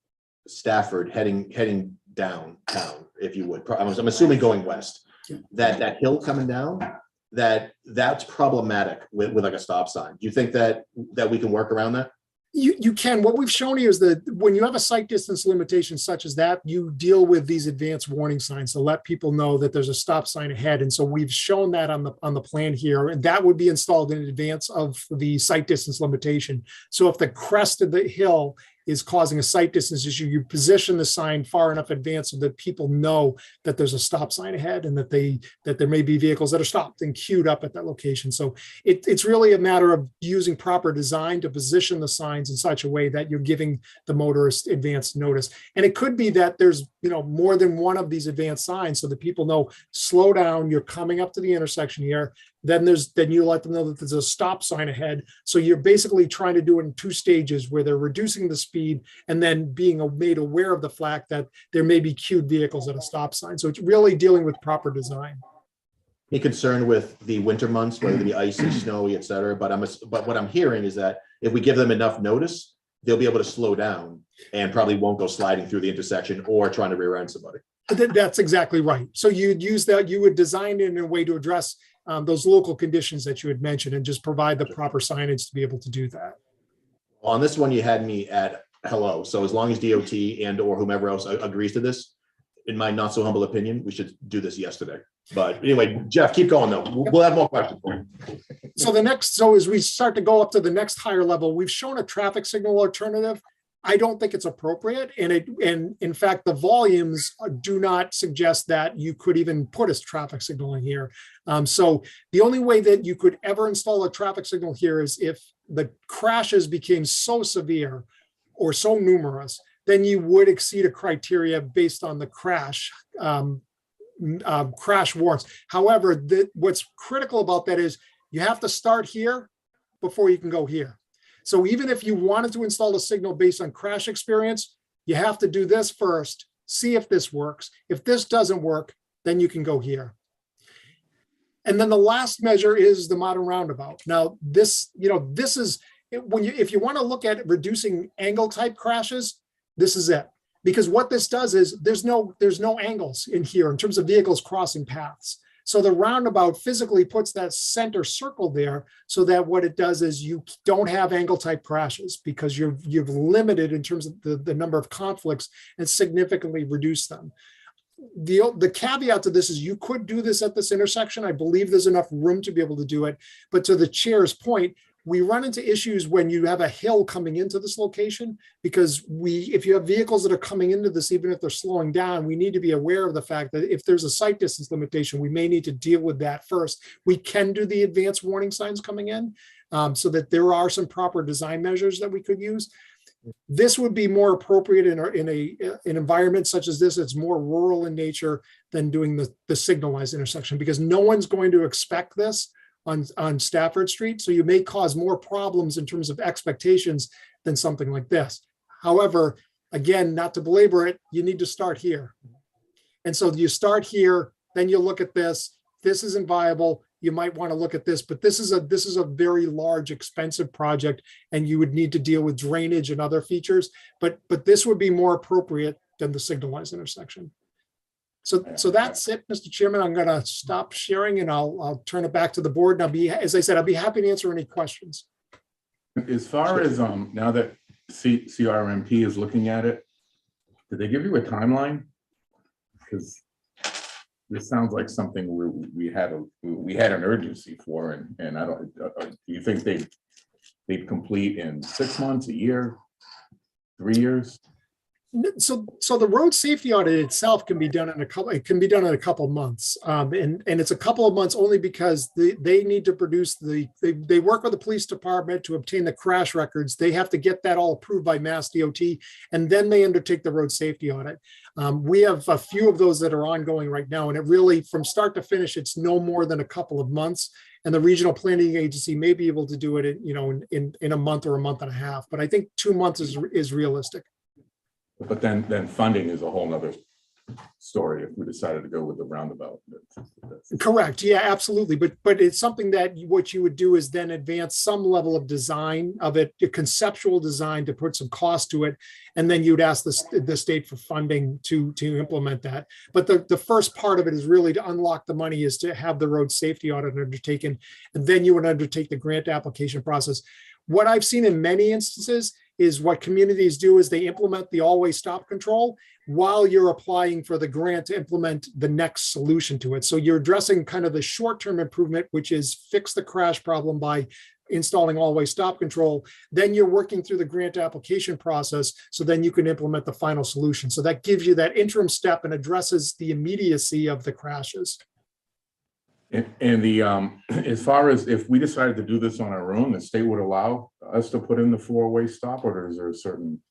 Stafford, heading downtown, if you would, I'm assuming going west, that hill coming down, that's problematic with like a stop sign. Do you think that we can work around that? You can. What we've shown here is that when you have a sight distance limitation such as that, you deal with these advanced warning signs to let people know that there's a stop sign ahead. And so we've shown that on the plan here, and that would be installed in advance of the sight distance limitation. So if the crest of the hill is causing a sight distance issue, you position the sign far enough in advance so that people know that there's a stop sign ahead, and that there may be vehicles that are stopped and queued up at that location. So it's really a matter of using proper design to position the signs in such a way that you're giving the motorist advanced notice. And it could be that there's more than one of these advanced signs, so that people know, slow down, you're coming up to the intersection here. Then you let them know that there's a stop sign ahead. So you're basically trying to do it in two stages, where they're reducing the speed and then being made aware of the fact that there may be queued vehicles at a stop sign. So it's really dealing with proper design. Any concern with the winter months, whether it be icy, snowy, et cetera? But what I'm hearing is that if we give them enough notice, they'll be able to slow down and probably won't go sliding through the intersection or trying to rear end somebody. That's exactly right. So you'd use that, you would design it in a way to address those local conditions that you had mentioned, and just provide the proper signage to be able to do that. On this one, you had me at hello. So as long as DOT and or whomever else agrees to this, in my not so humble opinion, we should do this yesterday. But anyway, Jeff, keep going though. We'll have more questions for you. So as we start to go up to the next higher level, we've shown a traffic signal alternative. I don't think it's appropriate. And in fact, the volumes do not suggest that you could even put a traffic signal in here. So the only way that you could ever install a traffic signal here is if the crashes became so severe or so numerous, then you would exceed a criteria based on the crash warrants. However, what's critical about that is you have to start here before you can go here. So even if you wanted to install a signal based on crash experience, you have to do this first, see if this works. If this doesn't work, then you can go here. And then the last measure is the modern roundabout. Now, this is if you want to look at reducing angle type crashes, this is it. Because what this does is there's no angles in here in terms of vehicles crossing paths. So the roundabout physically puts that center circle there, so that what it does is you don't have angle type crashes, because you've limited in terms of the number of conflicts and significantly reduced them. The caveat to this is you could do this at this intersection. I believe there's enough room to be able to do it. But to the chair's point, we run into issues when you have a hill coming into this location, because if you have vehicles that are coming into this, even if they're slowing down, we need to be aware of the fact that if there's a sight distance limitation, we may need to deal with that first. We can do the advanced warning signs coming in, so that there are some proper design measures that we could use. This would be more appropriate an environment such as this. It's more rural in nature than doing the signalized intersection, because no one's going to expect this on Stafford Street. So you may cause more problems in terms of expectations than something like this. However, again, not to belabor it, you need to start here. And so you start here, then you look at this. This isn't viable. You might want to look at this, but this is a very large, expensive project, and you would need to deal with drainage and other features. But this would be more appropriate than the signalized intersection. So that's it, Mr. Chairman. I'm going to stop sharing and I'll turn it back to the board. And as I said, I'll be happy to answer any questions. As far as now that CRMP is looking at it, did they give you a timeline? Because this sounds like something where we had an urgency for, and I don't. Do you think they'd complete in 6 months, a year, 3 years? So the road safety audit itself can be done in a couple. It can be done in a couple of months, and it's a couple of months only because they need to produce they work with the police department to obtain the crash records. They have to get that all approved by Mass DOT, and then they undertake the road safety audit. We have a few of those that are ongoing right now, and it really, from start to finish, it's no more than a couple of months. And the regional planning agency may be able to do it in a month or a month and a half. But I think 2 months is realistic. But then funding is a whole nother story if we decided to go with the roundabout. Correct. Yeah, absolutely. But it's something that what you would do is then advance some level of design of it, a conceptual design to put some cost to it. And then you'd ask the state for funding to implement that. But the first part of it is really to unlock the money, is to have the road safety audit undertaken. And then you would undertake the grant application process. What I've seen in many instances is what communities do is they implement the always stop control while you're applying for the grant to implement the next solution to it. So you're addressing kind of the short-term improvement, which is fix the crash problem by installing always stop control. Then you're working through the grant application process, so then you can implement the final solution. So that gives you that interim step and addresses the immediacy of the crashes. And the as far as if we decided to do this on our own, the state would allow us to put in the four-way stop, or is there a certain?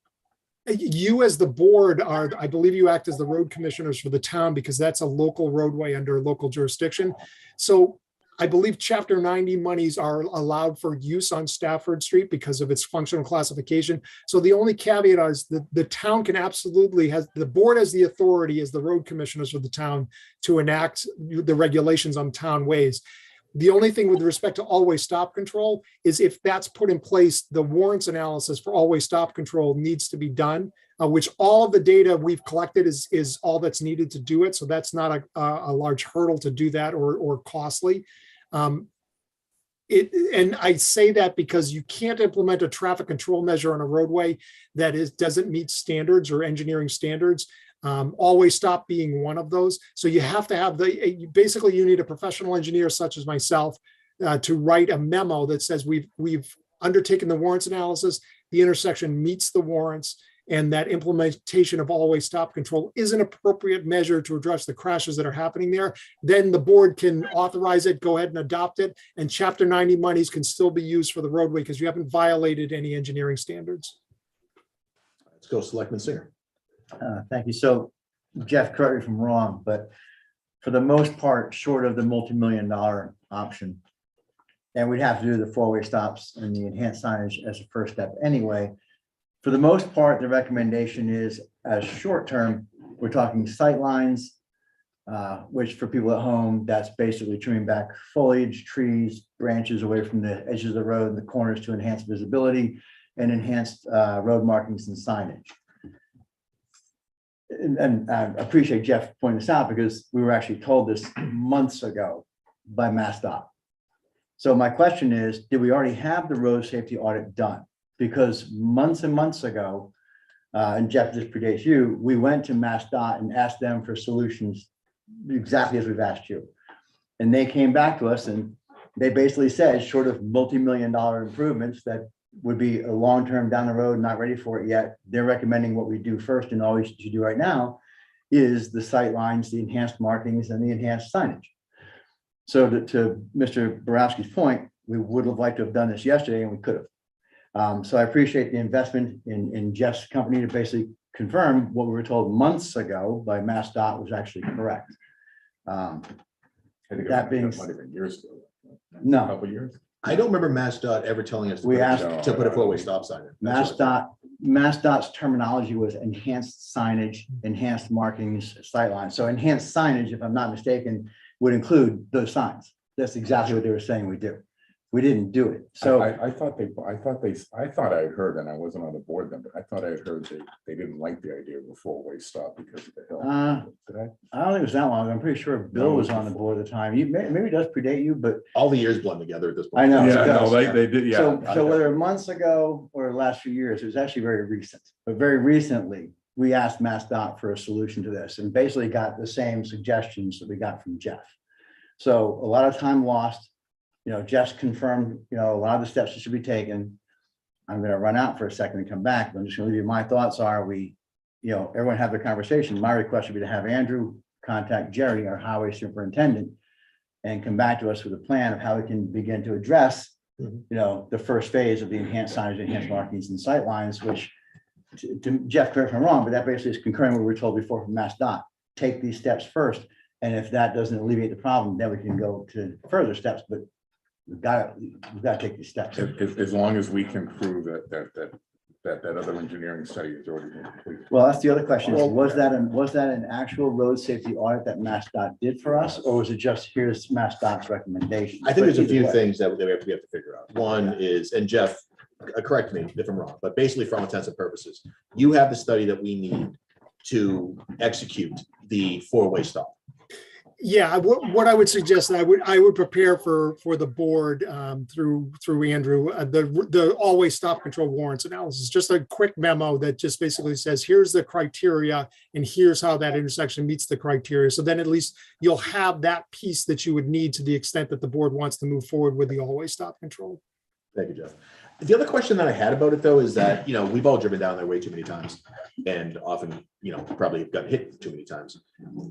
You as the board are, I believe you act as the road commissioners for the town, because that's a local roadway under local jurisdiction. So I believe Chapter 90 monies are allowed for use on Stafford Street because of its functional classification. So the only caveat is that the town can absolutely the board has the authority as the road commissioners of the town to enact the regulations on town ways. The only thing with respect to always stop control is if that's put in place, the warrants analysis for always stop control needs to be done, which all of the data we've collected is all that's needed to do it. So that's not a large hurdle to do that or costly. And I say that because you can't implement a traffic control measure on a roadway that doesn't meet standards or engineering standards. Always stop being one of those. So you have to have basically you need a professional engineer such as myself to write a memo that says we've undertaken the warrants analysis, the intersection meets the warrants, and that implementation of always stop control is an appropriate measure to address the crashes that are happening there. Then the board can authorize it, go ahead and adopt it, and Chapter 90 monies can still be used for the roadway because you haven't violated any engineering standards. Let's go, Selectman Singer. Thank you. So Jeff, correct me if I'm wrong, but for the most part, short of the multi-million-dollar option, and we'd have to do the four-way stops and the enhanced signage as a first step anyway. For the most part, the recommendation is as short-term, we're talking sight lines, which for people at home, that's basically trimming back foliage, trees, branches away from the edges of the road and the corners to enhance visibility and enhanced road markings and signage. And I appreciate Jeff pointing this out because we were actually told this months ago by MassDOT. So my question is, did we already have the road safety audit done? Because months and months ago, and Jeff, this predates you, we went to MassDOT and asked them for solutions exactly as we've asked you. And they came back to us and they basically said, short of multi-million-dollar improvements that would be a long-term down the road, not ready for it yet, they're recommending what we do first and always should do right now is the sight lines, the enhanced markings, and the enhanced signage. So to Mr. Borowski's point, we would have liked to have done this yesterday and we could have. So I appreciate the investment in Jeff's company to basically confirm what we were told months ago by MassDOT was actually correct. I think That being might have been years ago. No. A couple years. I don't remember MassDOT ever telling us to We put a- asked- to put a four-way stop sign in. That's what I thought. MassDOT's terminology was enhanced signage, enhanced marking, sightlines. So enhanced signage, if I'm not mistaken, would include those signs. That's exactly what they were saying we do. We didn't do it. So I thought I had heard, and I wasn't on the board then, but I thought I had heard they didn't like the idea of a four-way stop because of the hill. Did I? I don't think it was that long. I'm pretty sure Bill was on the board at the time. Maybe it does predate you, but All the years blend together at this point. I know. Yeah, it no, does. they did, yeah. So whether months ago or the last few years, it was actually very recent, but very recently, we asked MassDOT for a solution to this and basically got the same suggestions that we got from Jeff. So a lot of time lost, Jeff's confirmed, a lot of the steps that should be taken. I'm gonna run out for a second and come back, but I'm just gonna leave you, my thoughts are everyone have the conversation. My request would be to have Andrew contact Jerry, our highway superintendent, and come back to us with a plan of how we can begin to address the first phase of the enhanced signage, enhanced markings and sightlines, which to Jeff, correct me if I'm wrong, but that basically is concurring with what we were told before from MassDOT. Take these steps first, and if that doesn't alleviate the problem, then we can go to further steps, but we've got to take these steps. As long as we can prove that other engineering study is already been completed. Well, that's the other question. Was that an actual road safety audit that MassDOT did for us, or was it just here's MassDOT's recommendation? I think there's a But few either way. things that we have to figure out. One is, and Jeff, correct me if I'm wrong, but basically for all intents and purposes, you have the study that we need to execute the four-way stop. Yeah, what I would suggest, I would prepare for the board through Andrew, the always stop control warrants analysis, just a quick memo that just basically says, here's the criteria and here's how that intersection meets the criteria. So then at least you'll have that piece that you would need to the extent that the board wants to move forward with the always stop control. Thank you, Jeff. The other question that I had about it though is that, we've all driven down there way too many times and often, probably got hit too many times.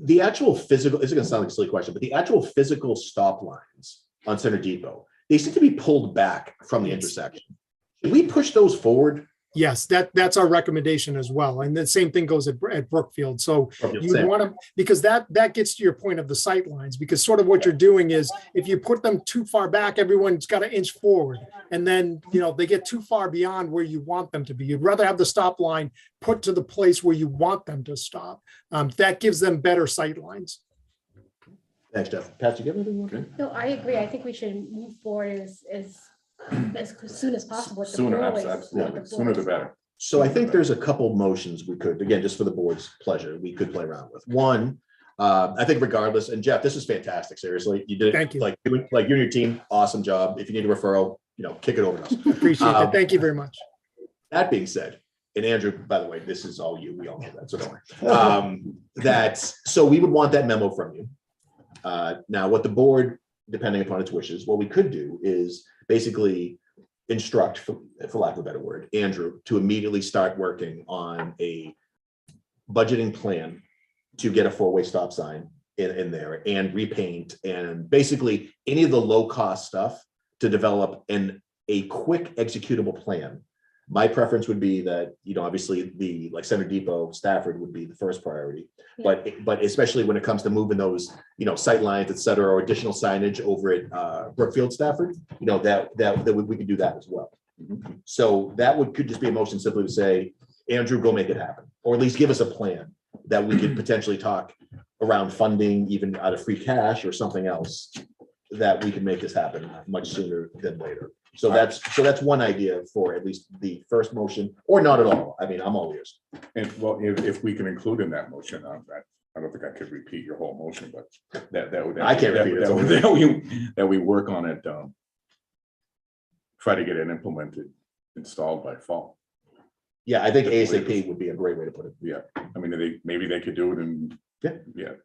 The actual physical, it's gonna sound like a silly question, but the actual physical stop lines on Center Depot, they seem to be pulled back from the intersection. Should we push those forward? Yes, that's our recommendation as well. And the same thing goes at Brookfield. So you Same. want to, because that gets to your point of the sight lines, because sort of what you're doing is if you put them too far back, everyone's got to inch forward. And then, they get too far beyond where you want them to be. You'd rather have the stop line put to the place where you want them to stop. That gives them better sight lines. Thanks, Jeff. Pat, you get anything? Okay. No, I agree. I think we should move forward as soon as possible. with the Sooner, four-ways, absolutely. with Sooner the four-ways. better. So I think there's a couple motions we could, again, just for the board's pleasure, we could play around with. One, I think regardless, and Jeff, this is fantastic, seriously. You did Thank you. like you and your team, awesome job. If you need a referral, kick it over to us. Appreciate it. Thank you very much. That being said, and Andrew, by the way, this is all you. We all know that, so don't worry. So we would want that memo from you. Now, what the board, depending upon its wishes, what we could do is basically instruct, for lack of a better word, Andrew to immediately start working on a budgeting plan to get a four-way stop sign in there and repaint and basically any of the low-cost stuff to develop a quick executable plan. My preference would be that, obviously the Center Depot, Stafford would be the first priority. Yeah. But especially when it comes to moving those, sight lines, et cetera, or additional signage over at Brookfield, Stafford, that we could do that as well. So that could just be a motion simply to say, Andrew, go make it happen, or at least give us a plan that we could potentially talk around funding, even out of free cash or something else, that we can make this happen much sooner than later. So that's one idea for at least the first motion, or not at all. I mean, I'm all ears. And well, if we can include in that motion, I don't think I could repeat your whole motion, but that would. I can't repeat it. That we work on it, try to get it implemented, installed by fall. Yeah, I think ASAP would be a great way to put it. Yeah, I mean, maybe they could do it in,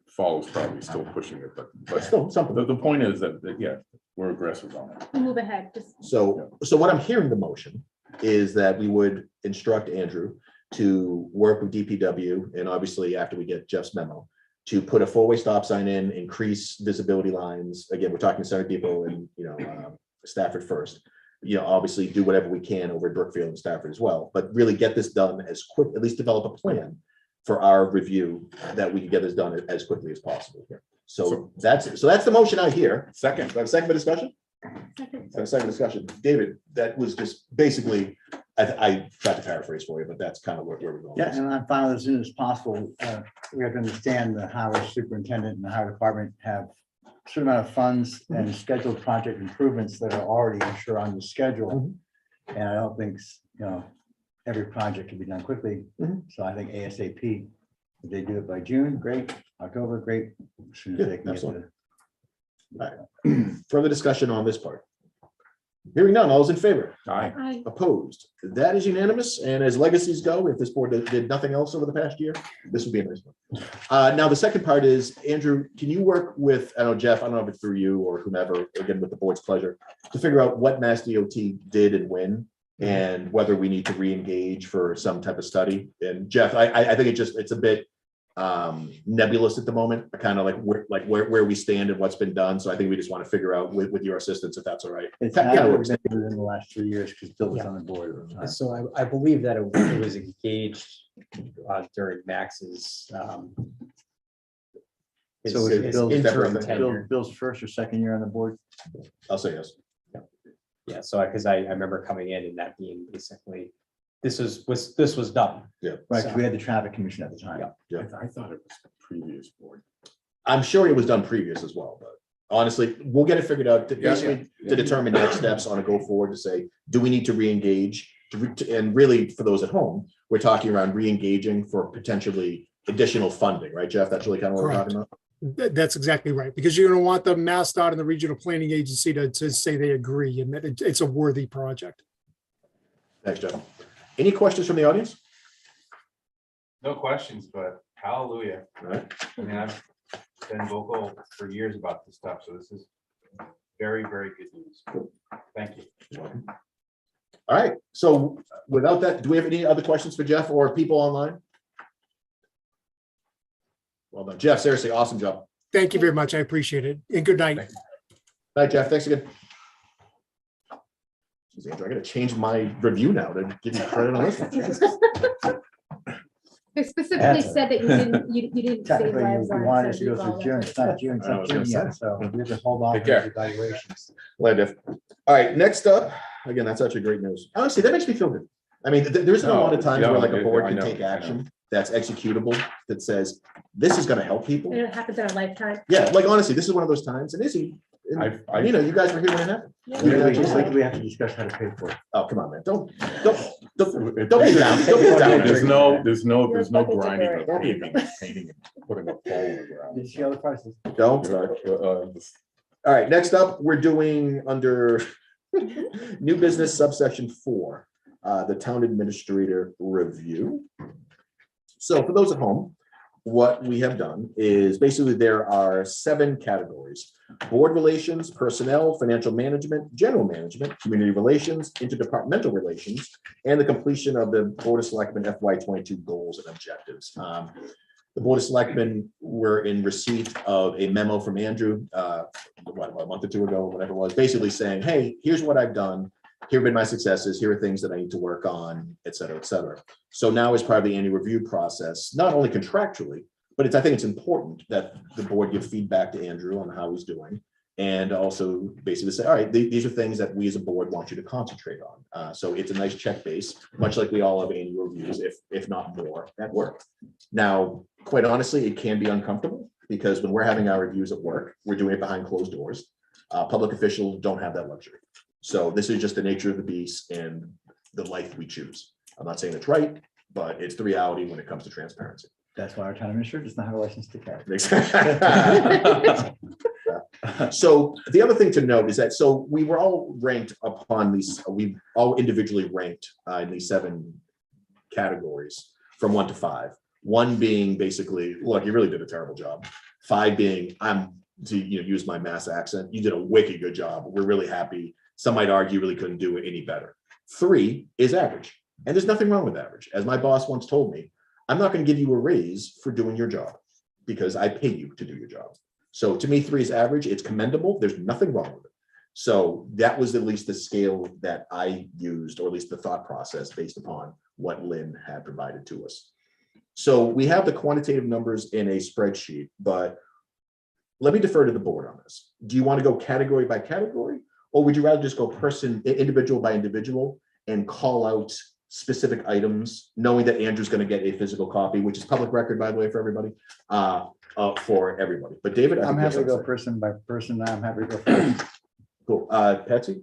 fall is probably still pushing it, but Still something. the point is that, we're aggressive on it. Move ahead, just. So what I'm hearing the motion is that we would instruct Andrew to work with DPW, and obviously after we get Jeff's memo, to put a four-way stop sign in, increase visibility lines. Again, we're talking Center Depot and Stafford first. obviously do whatever we can over at Brookfield and Stafford as well, but really get this done as quick, at least develop a plan for our review that we can get this done as quickly as possible here. So that's the motion out here. Second. Do I have a second for discussion? Second discussion. David, that was just basically, I tried to paraphrase for you, but that's kind of where we're going. Yeah, and I'm fine with as soon as possible. We have to understand the highway superintendent and the highway department have a certain amount of funds and scheduled project improvements that are already, I'm sure, on the schedule. And I don't think, every project can be done quickly. So I think ASAP, if they do it by June, great. October, great. As soon as they can get Excellent. the Further discussion on this part. Hearing none, all those in favor? Aye. Opposed? That is unanimous. And as legacies go, if this board did nothing else over the past year, this would be a nice one. Now, the second part is, Andrew, can you work with, I know Jeff, I don't know if it's through you or whomever, again, with the board's pleasure, to figure out what Mass DOT did and when, and whether we need to re-engage for some type of study. And Jeff, I think it's a bit nebulous at the moment, kind of like where we stand and what's been done. So I think we just want to figure out with your assistance, if that's all right. It's Kind of not works. within the last 3 years because Bill was on the board at the time. So I believe that it was engaged during Max's. his- So his is Bill's interim separate. tenure. Bill's first or second year on the board? I'll say yes. Yeah, so because I remember coming in and that being basically, this was done. Right, 'cause we had the traffic commission at the time. Yeah. I thought it was the previous board. I'm sure it was done previous as well, but honestly, we'll get it figured out to basically to determine next steps on a go forward to say, do we need to re-engage? And really, for those at home, we're talking around re-engaging for potentially additional funding, right, Jeff? That's really kind of what we're talking about. That's exactly right, because you're going to want the MassDOT and the Regional Planning Agency to say they agree and that it's a worthy project. Thanks, Jeff. Any questions from the audience? No questions, but hallelujah. All right. I mean, I've been vocal for years about this stuff, so this is very, very good news. Thank you. All right. So without that, do we have any other questions for Jeff or people online? Well done, Jeff. Seriously, awesome job. Thank you very much. I appreciate it. And good night. Bye, Jeff. Thanks again. Jeez, Andrew, I gotta change my review now to give you credit on this one. I specifically said that you didn't say Technically, lives we on. wanted it, to so go you through followed June, it. it's not June, it's I not was June gonna yet, so we have to hold off on Take care. the evaluations. Glad to. All right, next up, again, that's actually great news. Honestly, that makes me feel good. I mean, there isn't a lot of times where like a board can take action that's executable, that says, this is gonna help people. And it happens in our lifetime. Yeah, like honestly, this is one of those times, and Izzy, and, you know, you guys were here when it happened. We have to discuss how to pay for it. Oh, come on, man, don't be down. Don't be down. There's no You're grinding fucking of paving, painting, and putting a pole in the ground. Did you see all the prices? Don't start. All right, next up, we're doing under new business subsection 4, the town administrator review. So for those at home, what we have done is basically there are 7 categories: board relations, personnel, financial management, general management, community relations, interdepartmental relations, and the completion of the Board of Selectmen FY22 goals and objectives. The Board of Selectmen were in receipt of a memo from Andrew, a month or 2 ago, whatever it was, basically saying, hey, here's what I've done. Here have been my successes. Here are things that I need to work on, et cetera, et cetera. So now as part of the annual review process, not only contractually, but I think it's important that the board give feedback to Andrew on how he's doing. And also basically say, all right, these are things that we as a board want you to concentrate on. So it's a nice check base, much like we all have annual reviews, if not more, at work. Now, quite honestly, it can be uncomfortable because when we're having our reviews at work, we're doing it behind closed doors. Public officials don't have that luxury. So this is just the nature of the beast and the life we choose. I'm not saying it's right, but it's the reality when it comes to transparency. That's why our town administrator does not have a license to carry. So the other thing to note is that, so we were all ranked upon these, we all individually ranked in these 7 categories from 1 to 5. 1 being basically, look, you really did a terrible job. 5 being, I'm to use my Mass accent, you did a wicked good job. We're really happy. Some might argue really couldn't do it any better. 3 is average. And there's nothing wrong with average. As my boss once told me, I'm not going to give you a raise for doing your job because I pay you to do your job. So to me, 3 is average. It's commendable. There's nothing wrong with it. So that was at least the scale that I used, or at least the thought process based upon what Lynn had provided to us. So we have the quantitative numbers in a spreadsheet, but let me defer to the board on this. Do you want to go category by category? Or would you rather just go individual by individual and call out specific items, knowing that Andrew's going to get a physical copy, which is public record, by the way, for everybody, for everybody. But David, I I'm think you have happy to go something to person by person. I'm happy to go first. say. Cool. Patsy,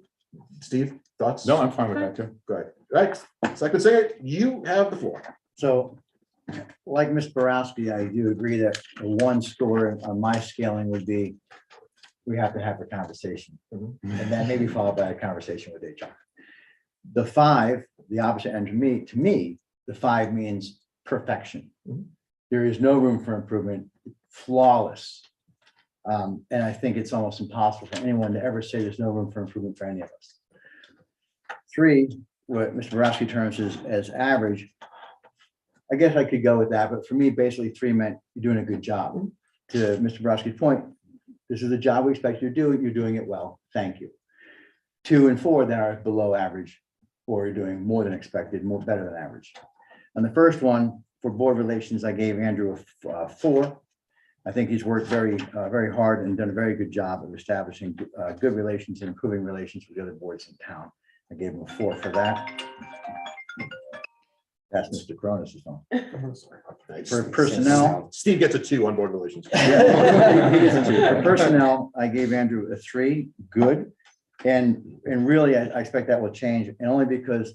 Steve, thoughts? No, I'm fine with that too. Go ahead. All right. Selectman Singer, you have the floor. So, like Ms. Borowski, I do agree that one score on my scaling would be, we have to have a conversation. Mhm. And then maybe followed by a conversation with HR. The 5, the opposite end to me, the 5 means perfection. Mhm. There is no room for improvement, flawless. And I think it's almost impossible for anyone to ever say there's no room for improvement for any of us. 3, what Mr. Borowski terms as average, I guess I could go with that, but for me, basically 3 meant you're doing a good job. To Mr. Borowski's point, this is the job we expect you to do, you're doing it well, thank you. 2 and 4 then are below average, or you're doing more than expected, more better than average. On the first one, for board relations, I gave Andrew a 4. I think he's worked very hard and done a very good job of establishing good relations and improving relations with the other boards in town. I gave him a 4 for that. That's Mr. Cronus' phone. For personnel. Steve gets a 2 on board relations. Yeah, he gets a 2. For personnel, I gave Andrew a 3, good. And really, I expect that will change, and only because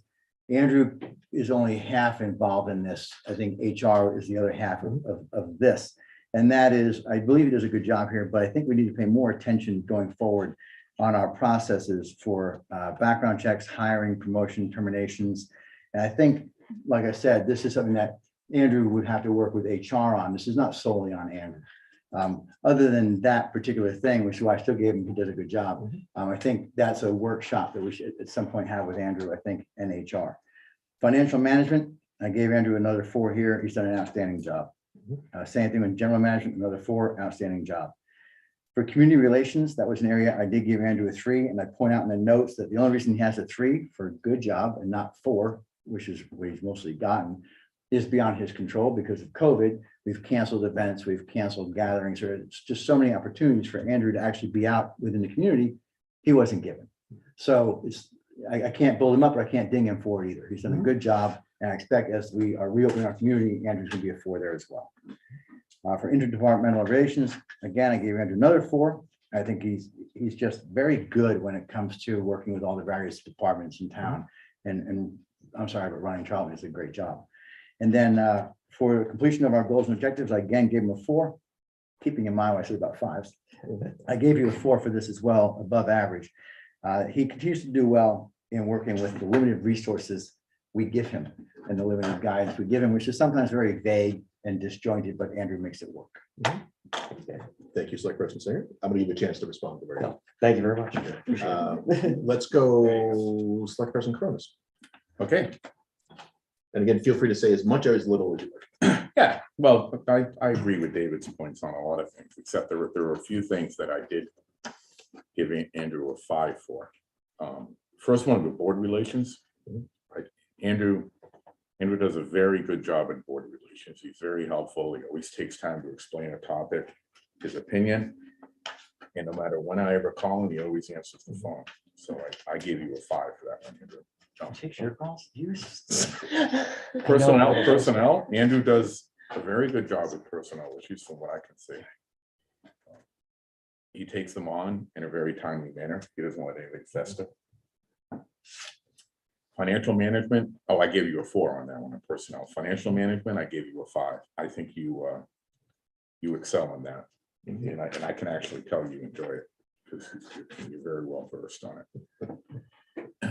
Andrew is only half involved in this. I think HR is the other half of this. And that is, I believe he does a good job here, but I think we need to pay more attention going forward on our processes for background checks, hiring, promotion, terminations. And I think, like I said, this is something that Andrew would have to work with HR on. This is not solely on Andrew. Other than that particular thing, which I still gave him, he did a good job. I think that's a workshop that we should at some point have with Andrew, I think, and HR. Financial management, I gave Andrew another 4 here. He's done an outstanding job. Same thing with general management, another 4, outstanding job. For community relations, that was an area I did give Andrew a 3, and I point out in the notes that the only reason he has a 3 for good job and not 4, which is what he's mostly gotten, is beyond his control because of COVID. We've canceled events, we've canceled gatherings, or it's just so many opportunities for Andrew to actually be out within the community. He wasn't given. So I can't build him up, or I can't ding him for it either. He's done a good job. And I expect as we are reopening our community, Andrew's gonna be a 4 there as well. For interdepartmental relations, again, I gave Andrew another 4. I think he's just very good when it comes to working with all the various departments in town. And I'm sorry, but running Charlton is a great job. And then for completion of our goals and objectives, I again gave him a 4, keeping in mind I said about 5s. I gave you a 4 for this as well, above average. He continues to do well in working with the limited resources we give him and the limited guidance we give him, which is sometimes very vague and disjointed, but Andrew makes it work. Thank you, Select Person Singer. I'm going to give you a chance to respond to the very. Thank you very much. Let's go Select Person Cronus. Okay, And again, feel free to say as much or as little as you like. yeah, well, I agree with David's points on a lot of things, except there were a few things that I did give Andrew a 5 for. First one, with board relations. Right. Andrew does a very good job in board relations. He's very helpful. He always takes time to explain a topic, his opinion. And no matter when I ever call him, he always answers the phone. So I gave you a 5 for that one, Andrew. Takes your calls. Personnel, Andrew does a very good job with personnel issues from what I can see. He takes them on in a very timely manner. He doesn't let anything fester. Financial management, I gave you a 4 on that one, on personnel. Financial management, I gave you a 5. I think you excel in that. And I can actually tell you enjoy it because you're very well versed on it.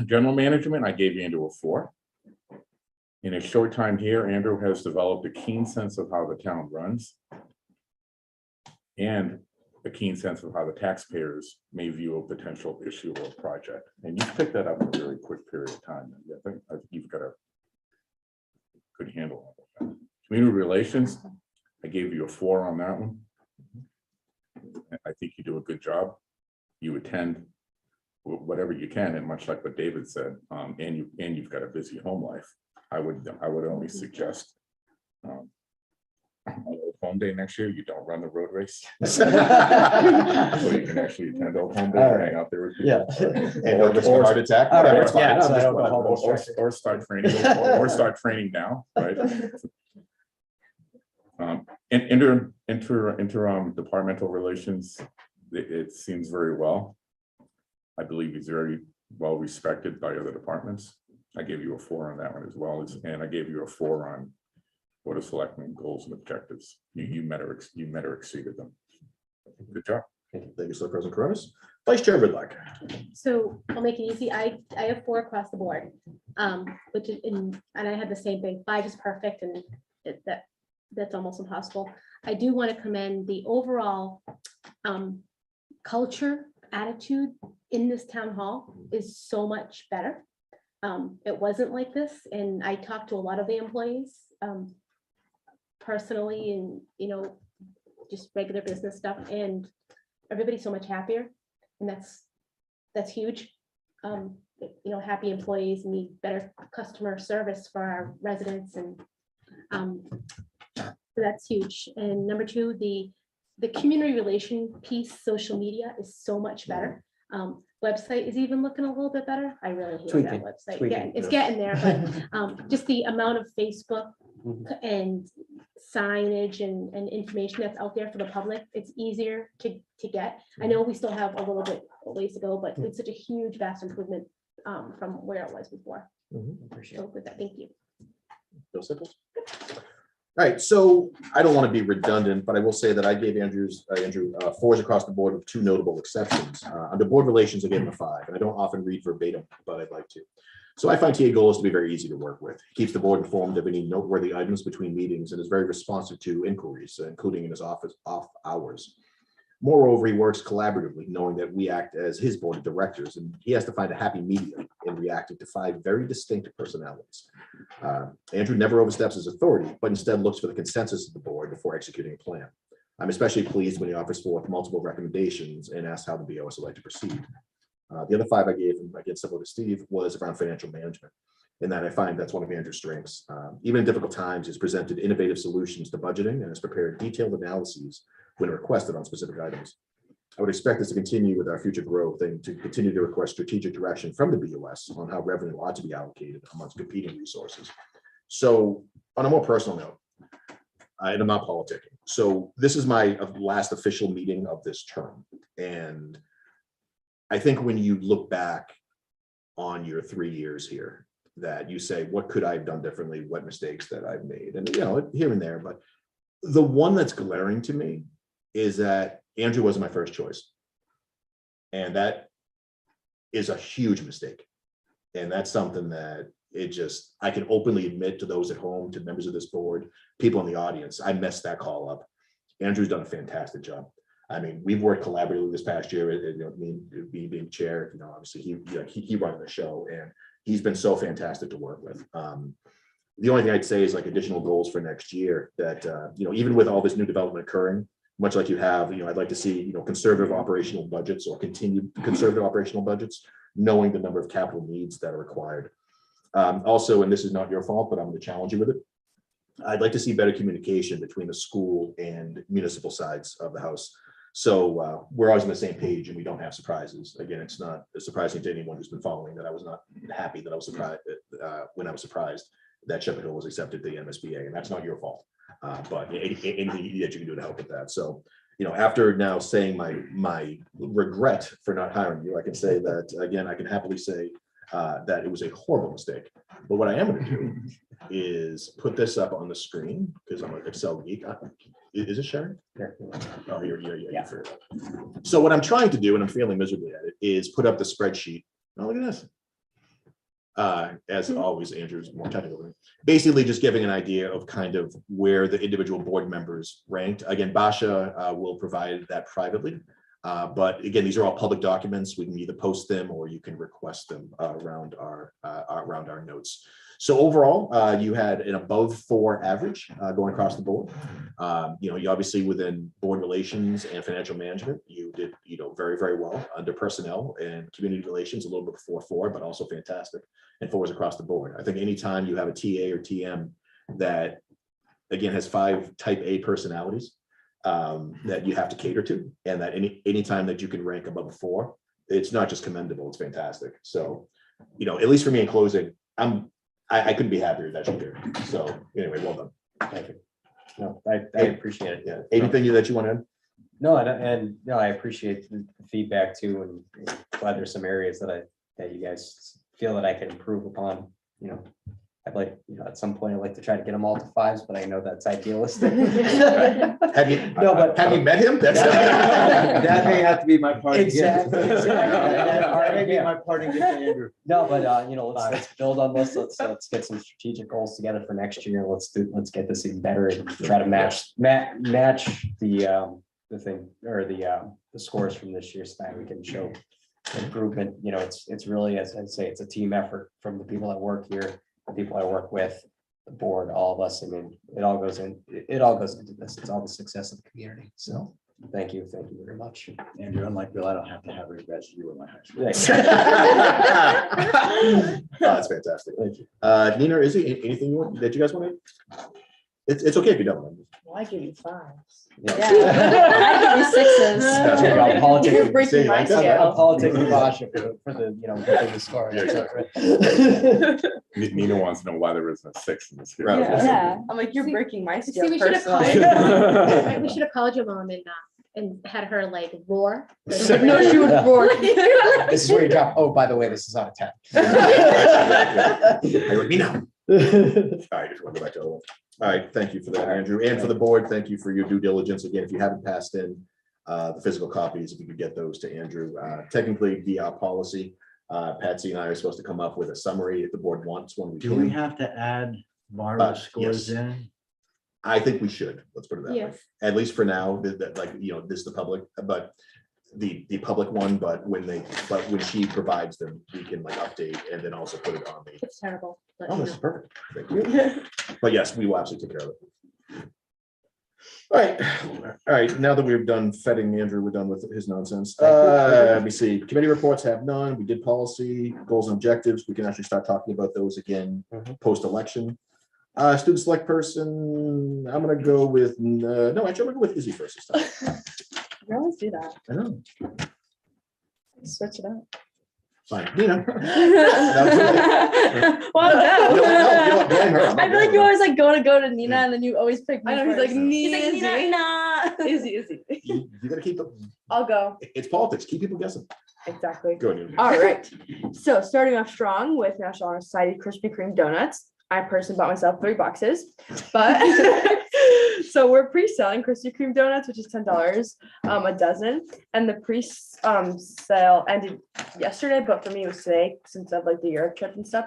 General management, I gave Andrew a 4. In a short time here, Andrew has developed a keen sense of how the town runs and a keen sense of how the taxpayers may view a potential issue or project. And you picked that up in a very quick period of time. I think you've got a good handle on that. Community relations, I gave you a 4 on that one. I think you do a good job. You attend whatever you can, and much like what David said, and you've got a busy home life, I would only suggest Old Home Day next year, you don't run the road race. So you can actually attend Old Home Day and hang out there with people. Yeah. And don't risk a heart attack. All right, That's fine. yeah, I'm so I just don't go wondering. home. Or start training, or start training now, right? Interim departmental relations, it seems very well. I believe he's very well respected by other departments. I gave you a 4 on that one as well, and I gave you a 4 on Board of Selectmen goals and objectives. You met or exceeded them. Good job. Thank you, Select President Coronis. Vice Chair Vidlac. So I'll make it easy. I have 4 across the board, which is and I had the same thing. 5 is perfect, and that's almost impossible. I do want to commend the overall culture, attitude in this town hall is so much better. It wasn't like this, and I talked to a lot of the employees personally, and just regular business stuff, and everybody's so much happier, and that's huge. Happy employees need better customer service for our residents, and so that's huge. And number 2, the community relation piece, social media is so much better. Website is even looking a little bit better. I really hate Tweaking, that website. tweaking, It's getting there, but just the amount of Facebook and signage and information that's out there for the public, it's easier to get. I know we still have a little bit of ways to go, but it's such a huge, vast improvement from where it was before. So with that, thank you. Bill Sipples. All right, so I don't want to be redundant, but I will say that I gave Andrew 4s across the board with 2 notable exceptions. Under board relations, I gave him a 5, and I don't often read verbatim, but I'd like to. So I find TA goals to be very easy to work with. He keeps the board informed of any noteworthy items between meetings and is very responsive to inquiries, including in his office off hours. Moreover, he works collaboratively, knowing that we act as his board of directors, and he has to find a happy medium in reacting to 5 very distinct personalities. Andrew never oversteps his authority, but instead looks for the consensus of the board before executing a plan. I'm especially pleased when he offers forth multiple recommendations and asks how the BOS would like to proceed. The other 5 I gave him, again, similar to Steve, was around financial management. In that I find that's one of Andrew's strengths. Even in difficult times, he's presented innovative solutions to budgeting and has prepared detailed analyses when requested on specific items. I would expect this to continue with our future growth and to continue to request strategic direction from the BOS on how revenue ought to be allocated amongst competing resources. So on a more personal note, and I'm not politicking. So this is my last official meeting of this term. And I think when you look back on your 3 years here, that you say, what could I have done differently? What mistakes that I've made? And here and there, but the one that's glaring to me is that Andrew wasn't my first choice. And that is a huge mistake. And that's something that I can openly admit to those at home, to members of this board, people in the audience, I messed that call up. Andrew's done a fantastic job. I mean, we've worked collaboratively this past year, me being chair, obviously he running the show, and he's been so fantastic to work with. The only thing I'd say is like additional goals for next year that, even with all this new development occurring, much like you have, I'd like to see, conservative operational budgets or continued conservative operational budgets, knowing the number of capital needs that are required. Also, and this is not your fault, but I'm going to challenge you with it. I'd like to see better communication between the school and municipal sides of the house. So we're always on the same page and we don't have surprises. Again, it's not surprising to anyone who's been following that I was not happy that I was surprised when I was surprised that Shepherd Hill was accepted to the MSBA, and that's not your fault. But anything that you can do to help with that. So, after now saying my regret for not hiring you, I can say that again, I can happily say that it was a horrible mistake. But what I am going to do is put this up on the screen because I'm an Excel geek. Is it sharing? Oh, yeah. So what I'm trying to do, and I'm failing miserably at it, is put up the spreadsheet. Oh, look at this. As always, Andrew's more technical than me. Basically, just giving an idea of kind of where the individual board members ranked. Again, Basha will provide that privately. But again, these are all public documents. We can either post them or you can request them around our notes. So overall, you had an above 4 average going across the board. You obviously within board relations and financial management, you did, very, very well under personnel and community relations, a little bit before 4, but also fantastic. And 4 was across the board. I think anytime you have a TA or TM that, again, has 5 type A personalities that you have to cater to, and that anytime that you can rank above a 4, it's not just commendable, it's fantastic. So, at least for me in closing, I couldn't be happier that you're here. So anyway, well done. Thank you. No, I appreciate it. Yeah. Anything that you want to add? No, and no, I appreciate the feedback too, and glad there's some areas that you guys feel that I can improve upon. I'd like, at some point, I'd like to try to get them all to 5s, but I know that's idealistic. Have you met him? That may have to be my parting gift. Exactly. That may be my parting gift to Andrew. No, but let's build on this. Let's get some strategic goals together for next year. Let's get this even better and try to match the thing or the scores from this year, so that we can show improvement. It's really, as I say, it's a team effort from the people that work here, the people I work with, the board, all of us. I mean, it all goes into this. It's all the success of the community. So thank you very much. Andrew, unlike Bill, I don't have to have regrets. You were my high school. That's fantastic. Thank you. Nina or Izzy, anything that you guys want to? It's okay if you don't. Well, I give you 5s. Yeah. I give you 6s. That's what I'll politics. You're breaking my scale. Politics with Basha for the getting the score. Yeah, Nina wants to know why there isn't a 6 in this. Right. Yeah, I'm like, you're breaking my scale. See, we should have called, personally. right, we should have called your mom and had her like roar. No, she would roar. This is where you drop. Oh, by the way, this is on a 10. Hey, let me know. All right, just want to go back to all right, thank you for that, Andrew, and for the board, thank you for your due diligence. Again, if you haven't passed in the physical copies, if you could get those to Andrew. Technically, via our policy, Patsy and I are supposed to come up with a summary if the board wants one. Do we have to add borrow scores yes. in? I think we should, let's put it that way, Yes. at least for now, that this is the public, but the public one, but when she provides them, we can update and then also put it on the. It's terrible. But, Oh, you this is know. perfect. Thank you. But yes, we will absolutely take care of it. All right. Now that we've done feting Andrew, we're done with his nonsense. Let me see. Committee reports have none. We did policy, goals and objectives. We can actually start talking about those again post-election. Student select person, I'm gonna go with, no, actually, I'm gonna go with Izzy first this time. You always do that. I know. Switch it up. Fine, Nina. Well, no. No, blame her. I'm not I feel like blaming you her. always go to Nina and then you always pick me. I know, he's like, first. Nina, nah. Izzy. You gotta keep the, I'll go. it's politics. Keep people guessing. Exactly. Go Nina. All right. So starting off strong with National Honor Society Krispy Kreme donuts. I personally bought myself 3 boxes, but so we're pre-selling Krispy Kreme donuts, which is $10 a dozen, and the sale ended yesterday, but for me it was today since of the Europe trip and stuff.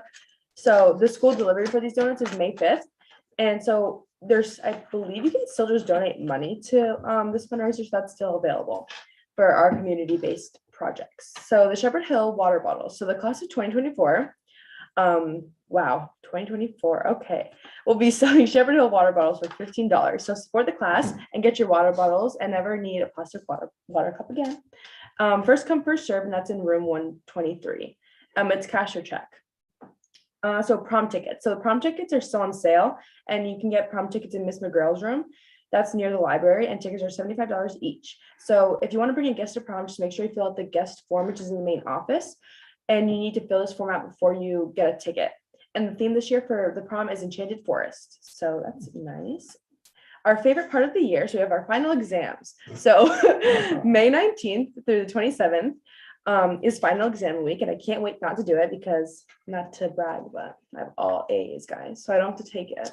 So the school delivery for these donuts is May 5th, and so I believe you can still just donate money to this fundraiser, so that's still available for our community-based projects. So the Shepherd Hill water bottles. So the class of 2024. Wow, 2024. Okay. We'll be selling Shepherd Hill water bottles for $15. So support the class and get your water bottles and never need a plastic water cup again. First come, first serve, and that's in room 123. It's cash or check. So prom tickets. So the prom tickets are still on sale, and you can get prom tickets in Miss McGrail's room. That's near the library, and tickets are $75 each. So if you want to bring a guest to prom, just make sure you fill out the guest form, which is in the main office. And you need to fill this form out before you get a ticket. And the theme this year for the prom is Enchanted Forest. So that's nice. Our favorite part of the year, so we have our final exams. So May 19th through the 27th is final exam week. And I can't wait not to do it because, not to brag, but I have all A's, guys. So I don't have to take it.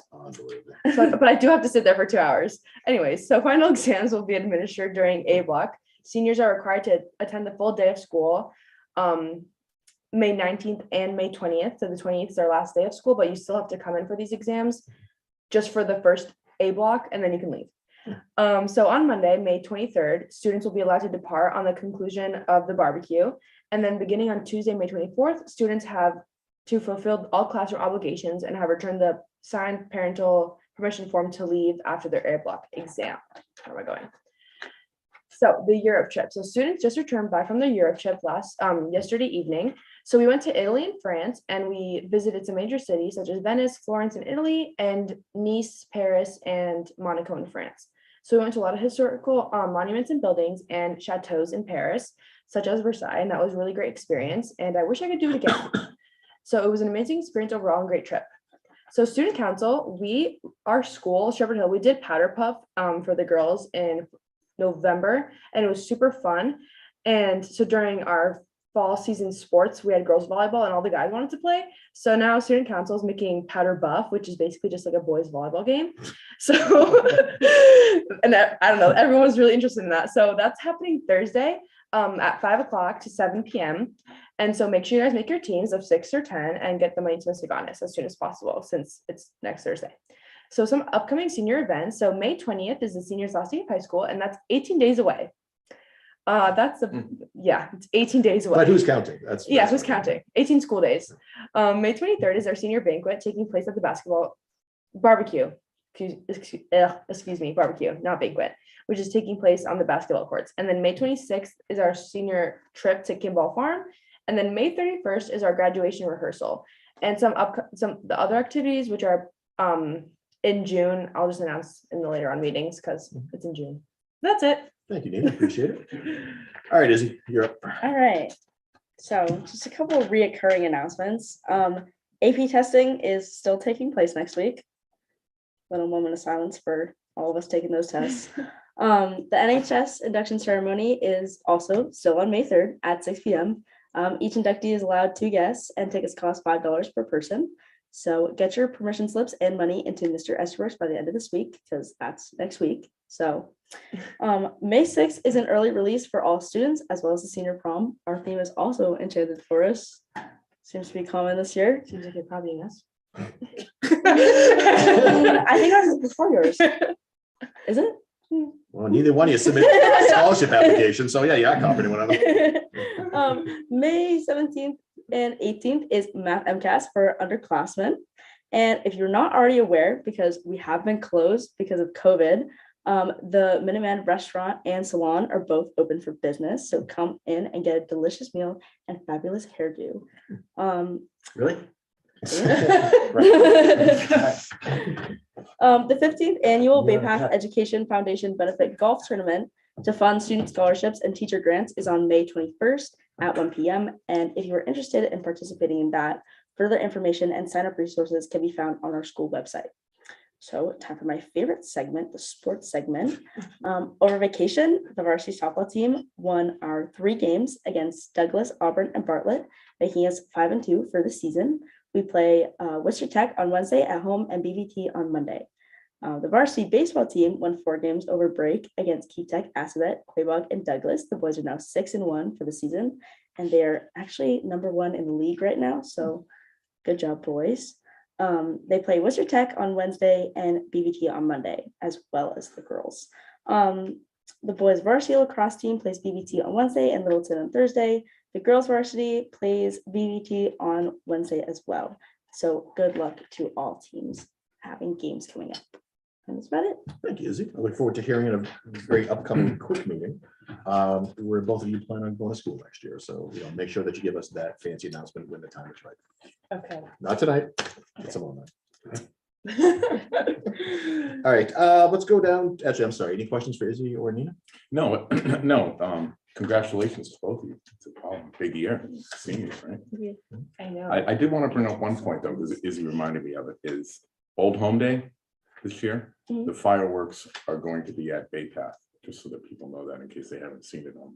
But I do have to sit there for 2 hours. Anyways, so final exams will be administered during A block. Seniors are required to attend the full day of school. May 19th and May 20th. So the 20th is our last day of school, but you still have to come in for these exams just for the first A block, and then you can leave. So on Monday, May 23rd, students will be allowed to depart on the conclusion of the barbecue. And then beginning on Tuesday, May 24th, students have to fulfill all classroom obligations and have returned the signed parental permission form to leave after their A block exam. Where am I going? So the Europe trip. So students just returned back from their Europe trip yesterday evening. So we went to Italy and France, and we visited some major cities such as Venice, Florence in Italy, and Nice, Paris, and Monaco in France. So we went to a lot of historical monuments and buildings and chateaus in Paris, such as Versailles, and that was a really great experience. And I wish I could do it again. So it was an amazing experience overall and great trip. So student council, our school, Shepherd Hill, we did powder puff for the girls in November, and it was super fun. And so during our fall season sports, we had girls volleyball and all the guys wanted to play. So now student council is making powder buff, which is basically just like a boys volleyball game. So, and I don't know, everyone was really interested in that. So that's happening Thursday at 5 o'clock to 7 p.m. And so make sure you guys make your teams of 6 or 10 and get the money to Ms. Aganis as soon as possible, since it's next Thursday. So some upcoming senior events. So May 20th is the seniors last day of high school, and that's 18 days away. It's 18 days away. But who's counting? Who's counting? 18 school days. May 23rd is our senior banquet taking place at the basketball barbecue. Excuse me, barbecue, not banquet, which is taking place on the basketball courts. And then May 26th is our senior trip to Kimball Farm. And then May 31st is our graduation rehearsal. And some the other activities, which are in June, I'll just announce in the later on meetings because it's in June. That's it. Thank you, Nina. Appreciate it. All right, Izzy, you're up. All right. So just a couple of reoccurring announcements. AP testing is still taking place next week. Little moment of silence for all of us taking those tests. The Nhs Induction Ceremony is also still on May 3rd at 6 p.m. Each inductee is allowed 2 guests, and tickets cost $5 per person. So get your permission slips and money into Mr. Esworth by the end of this week, because that's next week. So May 6th is an early release for all students, as well as the senior prom. Our theme is also Enchanted Forest. Seems to be common this year. Seems like you're copying us. I think ours is before yours. Is it? Well, neither one of you submitted a scholarship application, so yeah, I copied one of them. May 17th and 18th is Math Mcas for Underclassmen. And if you're not already aware, because we have been closed because of COVID, the Minuteman restaurant and salon are both open for business. So come in and get a delicious meal and fabulous hairdo. Really? The 15th annual Bay Path Education Foundation Benefit Golf Tournament to fund student scholarships and teacher grants is on May 21st at 1 p.m. And if you are interested in participating in that, further information and sign-up resources can be found on our school website. So time for my favorite segment, the sports segment. Over vacation, the varsity softball team won our 3 games against Douglas, Auburn, and Bartlett, making us 5-2 for the season. We play Worcester Tech on Wednesday at home and BVT on Monday. The varsity baseball team won 4 games over break against Key Tech, Assabet, Quabog, and Douglas. The boys are now 6-1 for the season, and they are actually number 1 in the league right now. So good job, boys. They play Worcester Tech on Wednesday and BVT on Monday, as well as the girls. The boys varsity lacrosse team plays BVT on Wednesday and Littleton on Thursday. The girls varsity plays BVT on Wednesday as well. So good luck to all teams having games coming up. And that's about it. Thank you, Izzy. I look forward to hearing a very upcoming quick meeting where both of you plan on going to school next year. So make sure that you give us that fancy announcement when the time is right. Okay. Not tonight, but some other night. All right, let's go down. Actually, I'm sorry. Any questions for Izzy or Nina? No, no. Congratulations to both of you. It's a big year, seniors, right? I know. I did want to bring up one point though, because Izzy reminded me of it, is Old Home Day this year. Mhm. The fireworks are going to be at Bay Path, just so that people know that in case they haven't seen it on.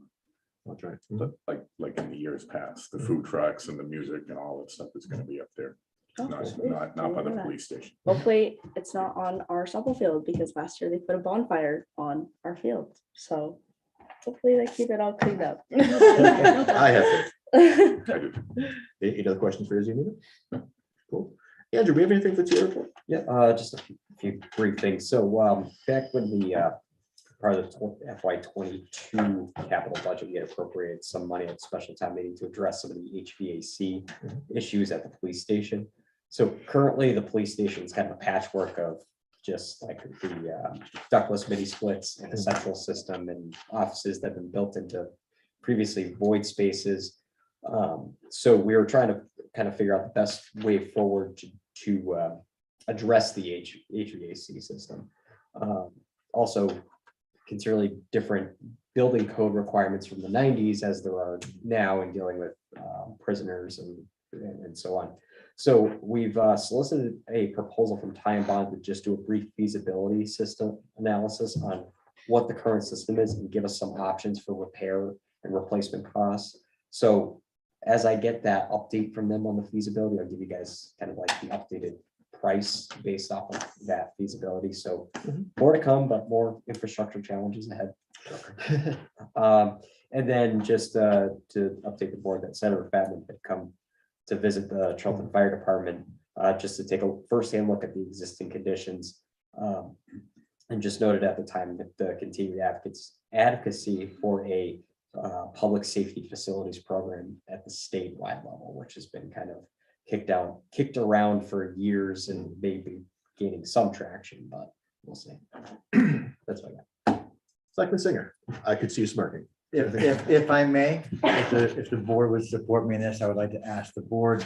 That's right. But like in the years past, the food trucks and the music and all that stuff is going to be up there. Oh, Not sweet. by the Didn't know that. police station. Hopefully it's not on our softball field, because last year they put a bonfire on our field. So hopefully they keep it all cleaned up. I have faith. I do. Any other questions for Izzy or Nina? No. Cool. Andrew, we have anything for the report? Yeah, just a few brief things. So back when the part of the FY22 capital budget, we had appropriated some money at special town meeting to address some of the HVAC issues at the police station. So currently the police station is kind of a patchwork of just like the ductless mini splits in the central system and offices that have been built into previously void spaces. So we were trying to kind of figure out the best way forward to address the HVAC system. Also, considerably different building code requirements from the 90s as there are now in dealing with prisoners and so on. So we've solicited a proposal from Ty and Bond to just do a brief feasibility system analysis on what the current system is and give us some options for repair and replacement costs. So as I get that update from them on the feasibility, I'll give you guys kind of like the updated price based off of that feasibility. So more to come, but more infrastructure challenges ahead. And then just to update the board that Senator Fatman had come to visit the Charlton Fire Department, just to take a first-hand look at the existing conditions. And just noted at the time that the continued advocacy for a public safety facilities program at the statewide level, which has been kind of kicked around for years and maybe gaining some traction, but we'll see. That's what I got. Selectman Singer, I could see you smirking. If I may, if the board would support me in this, I would like to ask the board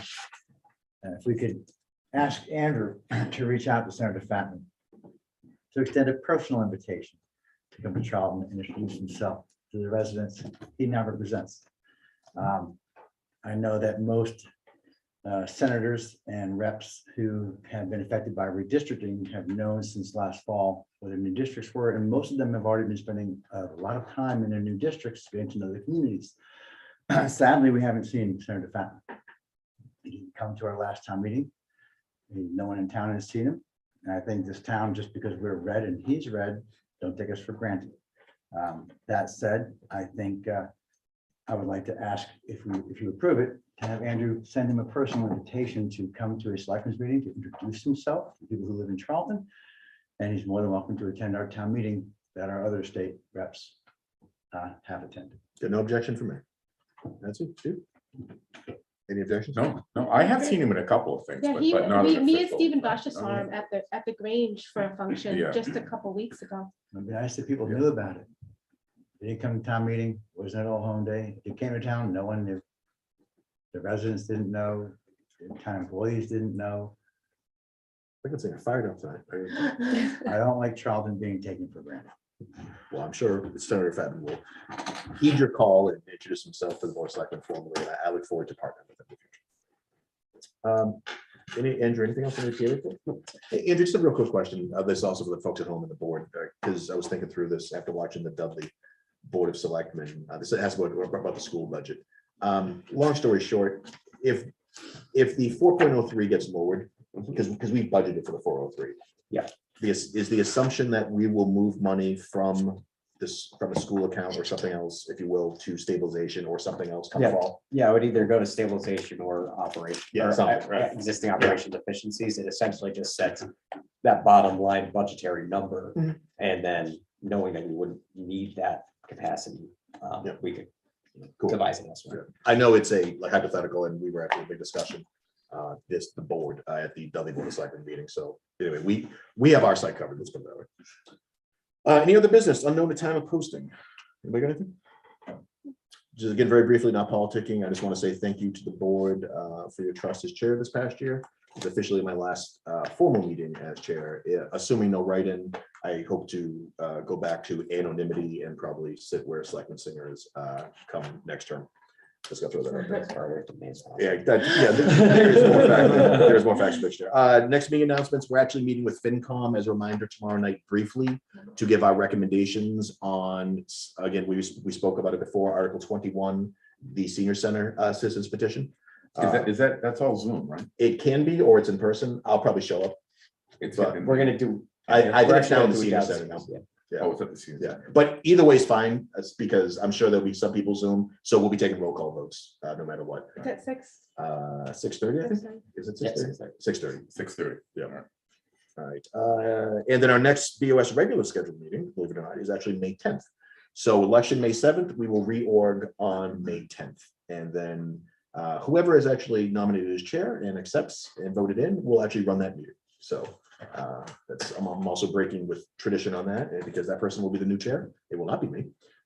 if we could ask Andrew to reach out to Senator Fatman to extend a personal invitation to come to Charlton and introduce himself to the residents he now represents. I know that most senators and reps who have been affected by redistricting have known since last fall what their new districts were, and most of them have already been spending a lot of time in their new districts getting to know the communities. Sadly, we haven't seen Senator Fatman. He didn't come to our last town meeting. No one in town has seen him. And I think this town, just because we're red and he's red, don't take us for granted. That said, I think I would like to ask if you approve it, to have Andrew send him a personal invitation to come to a selectmen's meeting to introduce himself to people who live in Charlton. And he's more than welcome to attend our town meeting that our other state reps have attended. No objection from me. That's it. Steve? Any objections? No, I have seen him in a couple of things, Yeah, but not. an me and official- Stephen Bosch saw him at the Grange for a function Yeah. just a couple weeks ago. It'd be nice if people knew about it. He didn't come to town meeting, wasn't at all home day. He came to town, no one knew. The residents didn't know, the town employees didn't know. I can say I fired up tonight. I don't like Charlton being taken for granted. Well, I'm sure Senator Fatman will heed your call and introduce himself to the board of selectmen formally, and I look forward to partnering with him in the future. Andrew, anything else on the report? Hey, Andrew, just a real quick question. This also for the folks at home and the board, because I was thinking through this after watching the Dudley Board of Selectmen. This has about the school budget. Long story short, if the 4.03 gets lowered, because we budgeted for the 403. Yeah. Is the assumption that we will move money from a school account or something else, if you will, to stabilization or something else come fall? Yeah, it would either go to stabilization or operation. Yeah, or, something, right. Existing operation deficiencies. It essentially just sets that bottom line budgetary number. Mhm. And then knowing that we wouldn't need that capacity, Yeah. we could Cool. devise it elsewhere. I know it's a like hypothetical, and we were having a big discussion. The board at the Dudley Board of Selectmen meeting. So anyway, we have our site covered. Let's put it that way. Any other business unknown at time of posting? Anybody got anything? Just again, very briefly, not politicking. I just want to say thank you to the board for your trust as chair this past year. It's officially my last formal meeting as chair. Assuming no write-in, I hope to go back to anonymity and probably sit where Selectman Singer is come next term. Just got to throw that out there. There's more facts picture. Next meeting announcements, we're actually meeting with FinCom as a reminder tomorrow night briefly to give our recommendations on, again, we spoke about it before, Article 21, the Senior Center Citizens Petition. That's all Zoom, right? It can be, or it's in person. I'll probably show up. We're gonna do. I think it's now in the do it Senior downstairs, Center now. yeah. Yeah. Oh, it's at the senior. Yeah, but either way is fine. That's because I'm sure there'll be some people Zoom, so we'll be taking roll call votes no matter what. Is that 6? 6:30, I think. Is it 6:30? 6:30. 6:30. Yeah. All right. And then our next BOS regular scheduled meeting, believe it or not, is actually May 10th. So election May 7th, we will reorg on May 10th. And then whoever is actually nominated as chair and accepts and voted in will actually run that meeting. So I'm also breaking with tradition on that, because that person will be the new chair. It will not be me.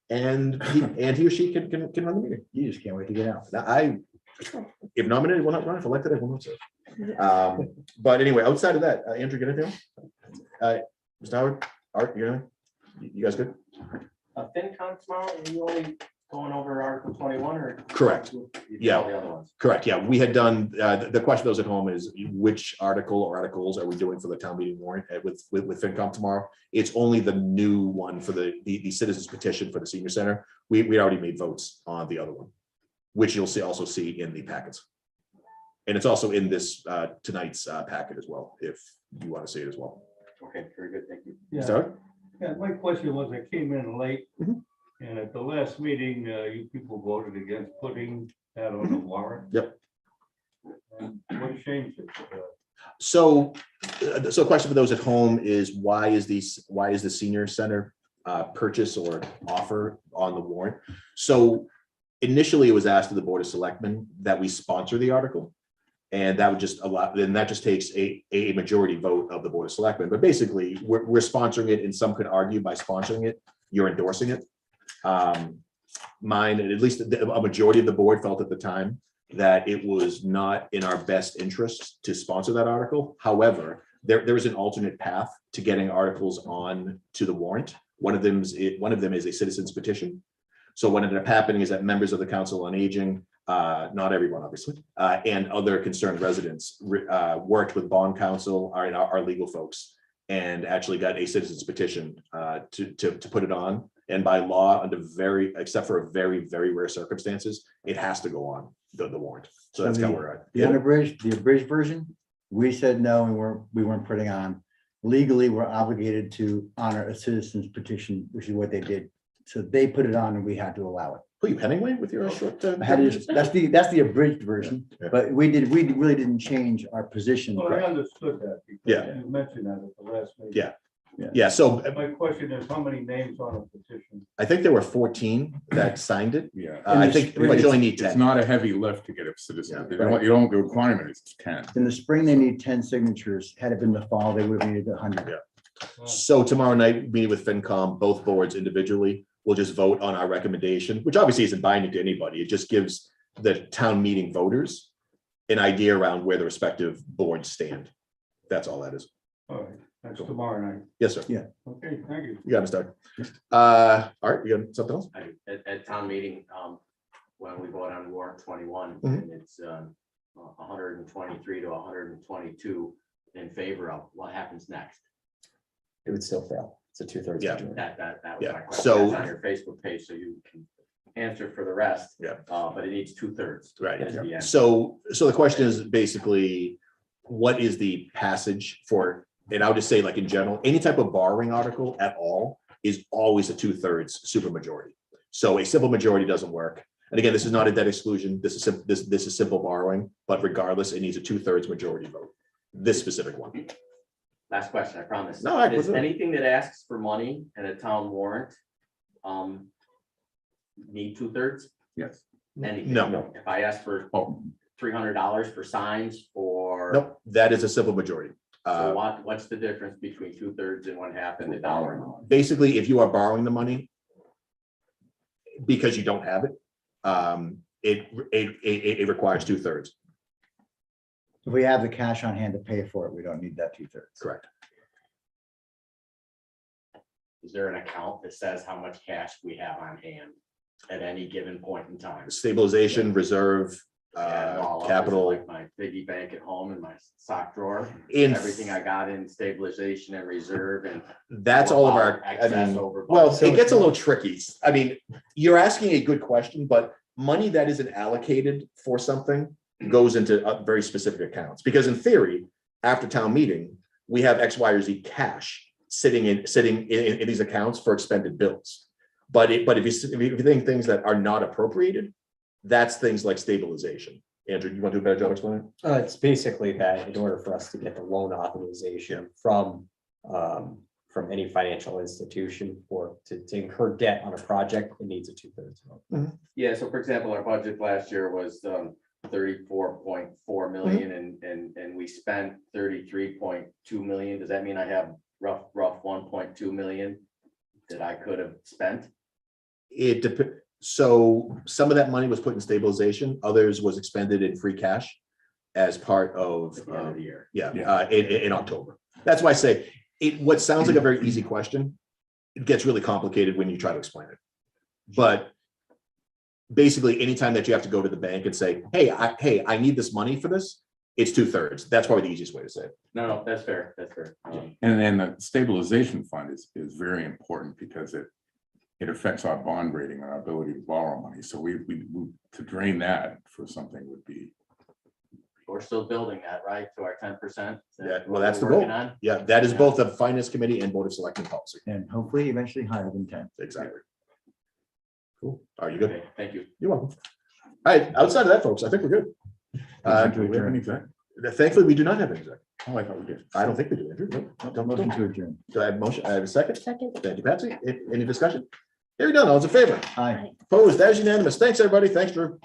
And he or she can run the meeting. You just can't wait to get out. Now, if nominated, will not run. If elected, I will not serve. But anyway, outside of that, Andrew, get anything else? Mr. Howard, Art, you guys good? FinCom tomorrow, are you only going over Article 21 or? Correct. You did Yeah. all the other ones? Correct. Yeah, we had done, the question of those at home is which article or articles are we doing for the town meeting warrant with FinCom tomorrow? It's only the new one for the citizens petition for the senior center. We already made votes on the other one, which you'll also see in the packets. And it's also in this tonight's packet as well, if you want to see it as well. Okay, very good, thank you. Yeah, my question was, I came in late, Mhm. and at the last meeting, you people voted against putting that on the warrant. Yep. And what changed it? So a question for those at home is why is the senior center purchase or offer on the warrant? So initially it was asked of the Board of Selectmen that we sponsor the article. And that would just allow, then that just takes a majority vote of the Board of Selectmen. But basically, we're sponsoring it, and some could argue by sponsoring it, you're endorsing it. Mine, and at least a majority of the board felt at the time that it was not in our best interest to sponsor that article. However, there is an alternate path to getting articles on to the warrant. One of them is a citizens petition. So what ended up happening is that members of the Council on Aging, not everyone, obviously, and other concerned residents worked with bond counsel, our legal folks, and actually got a citizens petition to put it on. And by law, except for very, very rare circumstances, it has to go on the warrant. So that's kind of where The abridged version, we said no, and we weren't putting on. Legally, we're obligated to honor a citizens petition, which is what they did. So they put it on and we had to allow it. Who you Hemingway with your short? That's the abridged version, Yeah. but we really didn't change our position. Well, I understood that. Because Yeah. You mentioned that at the last meeting. Yeah. Yeah, so My question is, how many names on a petition? I think there were 14 that signed it. Yeah. I think we might only need It's 10. not a heavy lift to get a citizen. Yeah. You don't, the requirement is 10. In the spring, they need 10 signatures. Had it been the fall, they would have needed 100. Yeah. So tomorrow night, meeting with FinCom, both boards individually, we'll just vote on our recommendation, which obviously isn't binding to anybody. It just gives the town meeting voters an idea around where the respective boards stand. That's all that is. All right, that's tomorrow night. Yes, sir. Yeah. Okay, thank you. You got to start. All right, you got something else? At town meeting, when we vote on warrant 21, Mhm. and it's 123 to 122 in favor of, what happens next? It would still fail. It's a 2/3 Yeah. majority. That was Yeah, my question. so- That's on your Facebook page, so you can answer for the rest. Yeah. But it needs 2/3. Right. at the end. So the question is basically, what is the passage for, and I'll just say like in general, any type of borrowing article at all is always a 2/3 supermajority. So a simple majority doesn't work. And again, this is not a debt exclusion. This is simple borrowing, but regardless, it needs a 2/3 majority vote. This specific one. Last question, I promise. No, I- Is anything that asks for money in a town warrant need 2/3? Yes. Anything? No. If I ask for $300 for signs or. Nope, that is a simple majority. So what's the difference between 2/3 and 1/2 and the dollar amount? Basically, if you are borrowing the money because you don't have it, it requires 2/3. If we have the cash on hand to pay for it, we don't need that 2/3. Correct. Is there an account that says how much cash we have on hand at any given point in time? Stabilization, reserve, Add it all up. Is it capital. Like my piggy bank at home in my sock drawer, In everything I got in stabilization and reserve and. That's all of our, I Excess mean, over. well, budget. it gets a little tricky. I mean, you're asking a good question, but money that isn't allocated for something goes into very specific accounts. Because in theory, after town meeting, we have X, Y, or Z cash sitting in these accounts for expended bills. But if you think things that are not appropriated, that's things like stabilization. Andrew, you want to do a better job explaining? It's basically that in order for us to get the loan authorization from any financial institution to incur debt on a project, it needs a 2/3 vote. Yeah, so for example, our budget last year was 34.4 million and we spent 33.2 million. Does that mean I have rough 1.2 million that I could have spent? It depends. So some of that money was put in stabilization, others was expended in free cash as part of, At the end of the year. in October. That's why I say it, what sounds like a very easy question, it gets really complicated when you try to explain it. But basically, anytime that you have to go to the bank and say, hey, I need this money for this, it's 2/3. That's probably the easiest way to say it. No, that's fair. That's fair. And then the stabilization fund is very important because it affects our bond rating and our ability to borrow money. So we to drain that for something would be. We're still building that, right, to our 10%? Yeah, well, that's the goal. Yeah, that is both the finance committee and board of selectmen policy. And hopefully eventually higher than 10. Exactly. Cool. Are you good? Okay, thank you. You're welcome. All right, outside of that, folks, I think we're good. Do we have an exec? Thankfully, we do not have an exec. Oh, I thought we did. I don't think we do. Andrew. No, don't Motion motion. to adjourn. Do I have a motion? I have a second. Second. Thank you, Patsy. Any discussion? Here we go. All those in favor? Aye. Opposed? That is unanimous. Thanks, everybody. Thanks, Drew.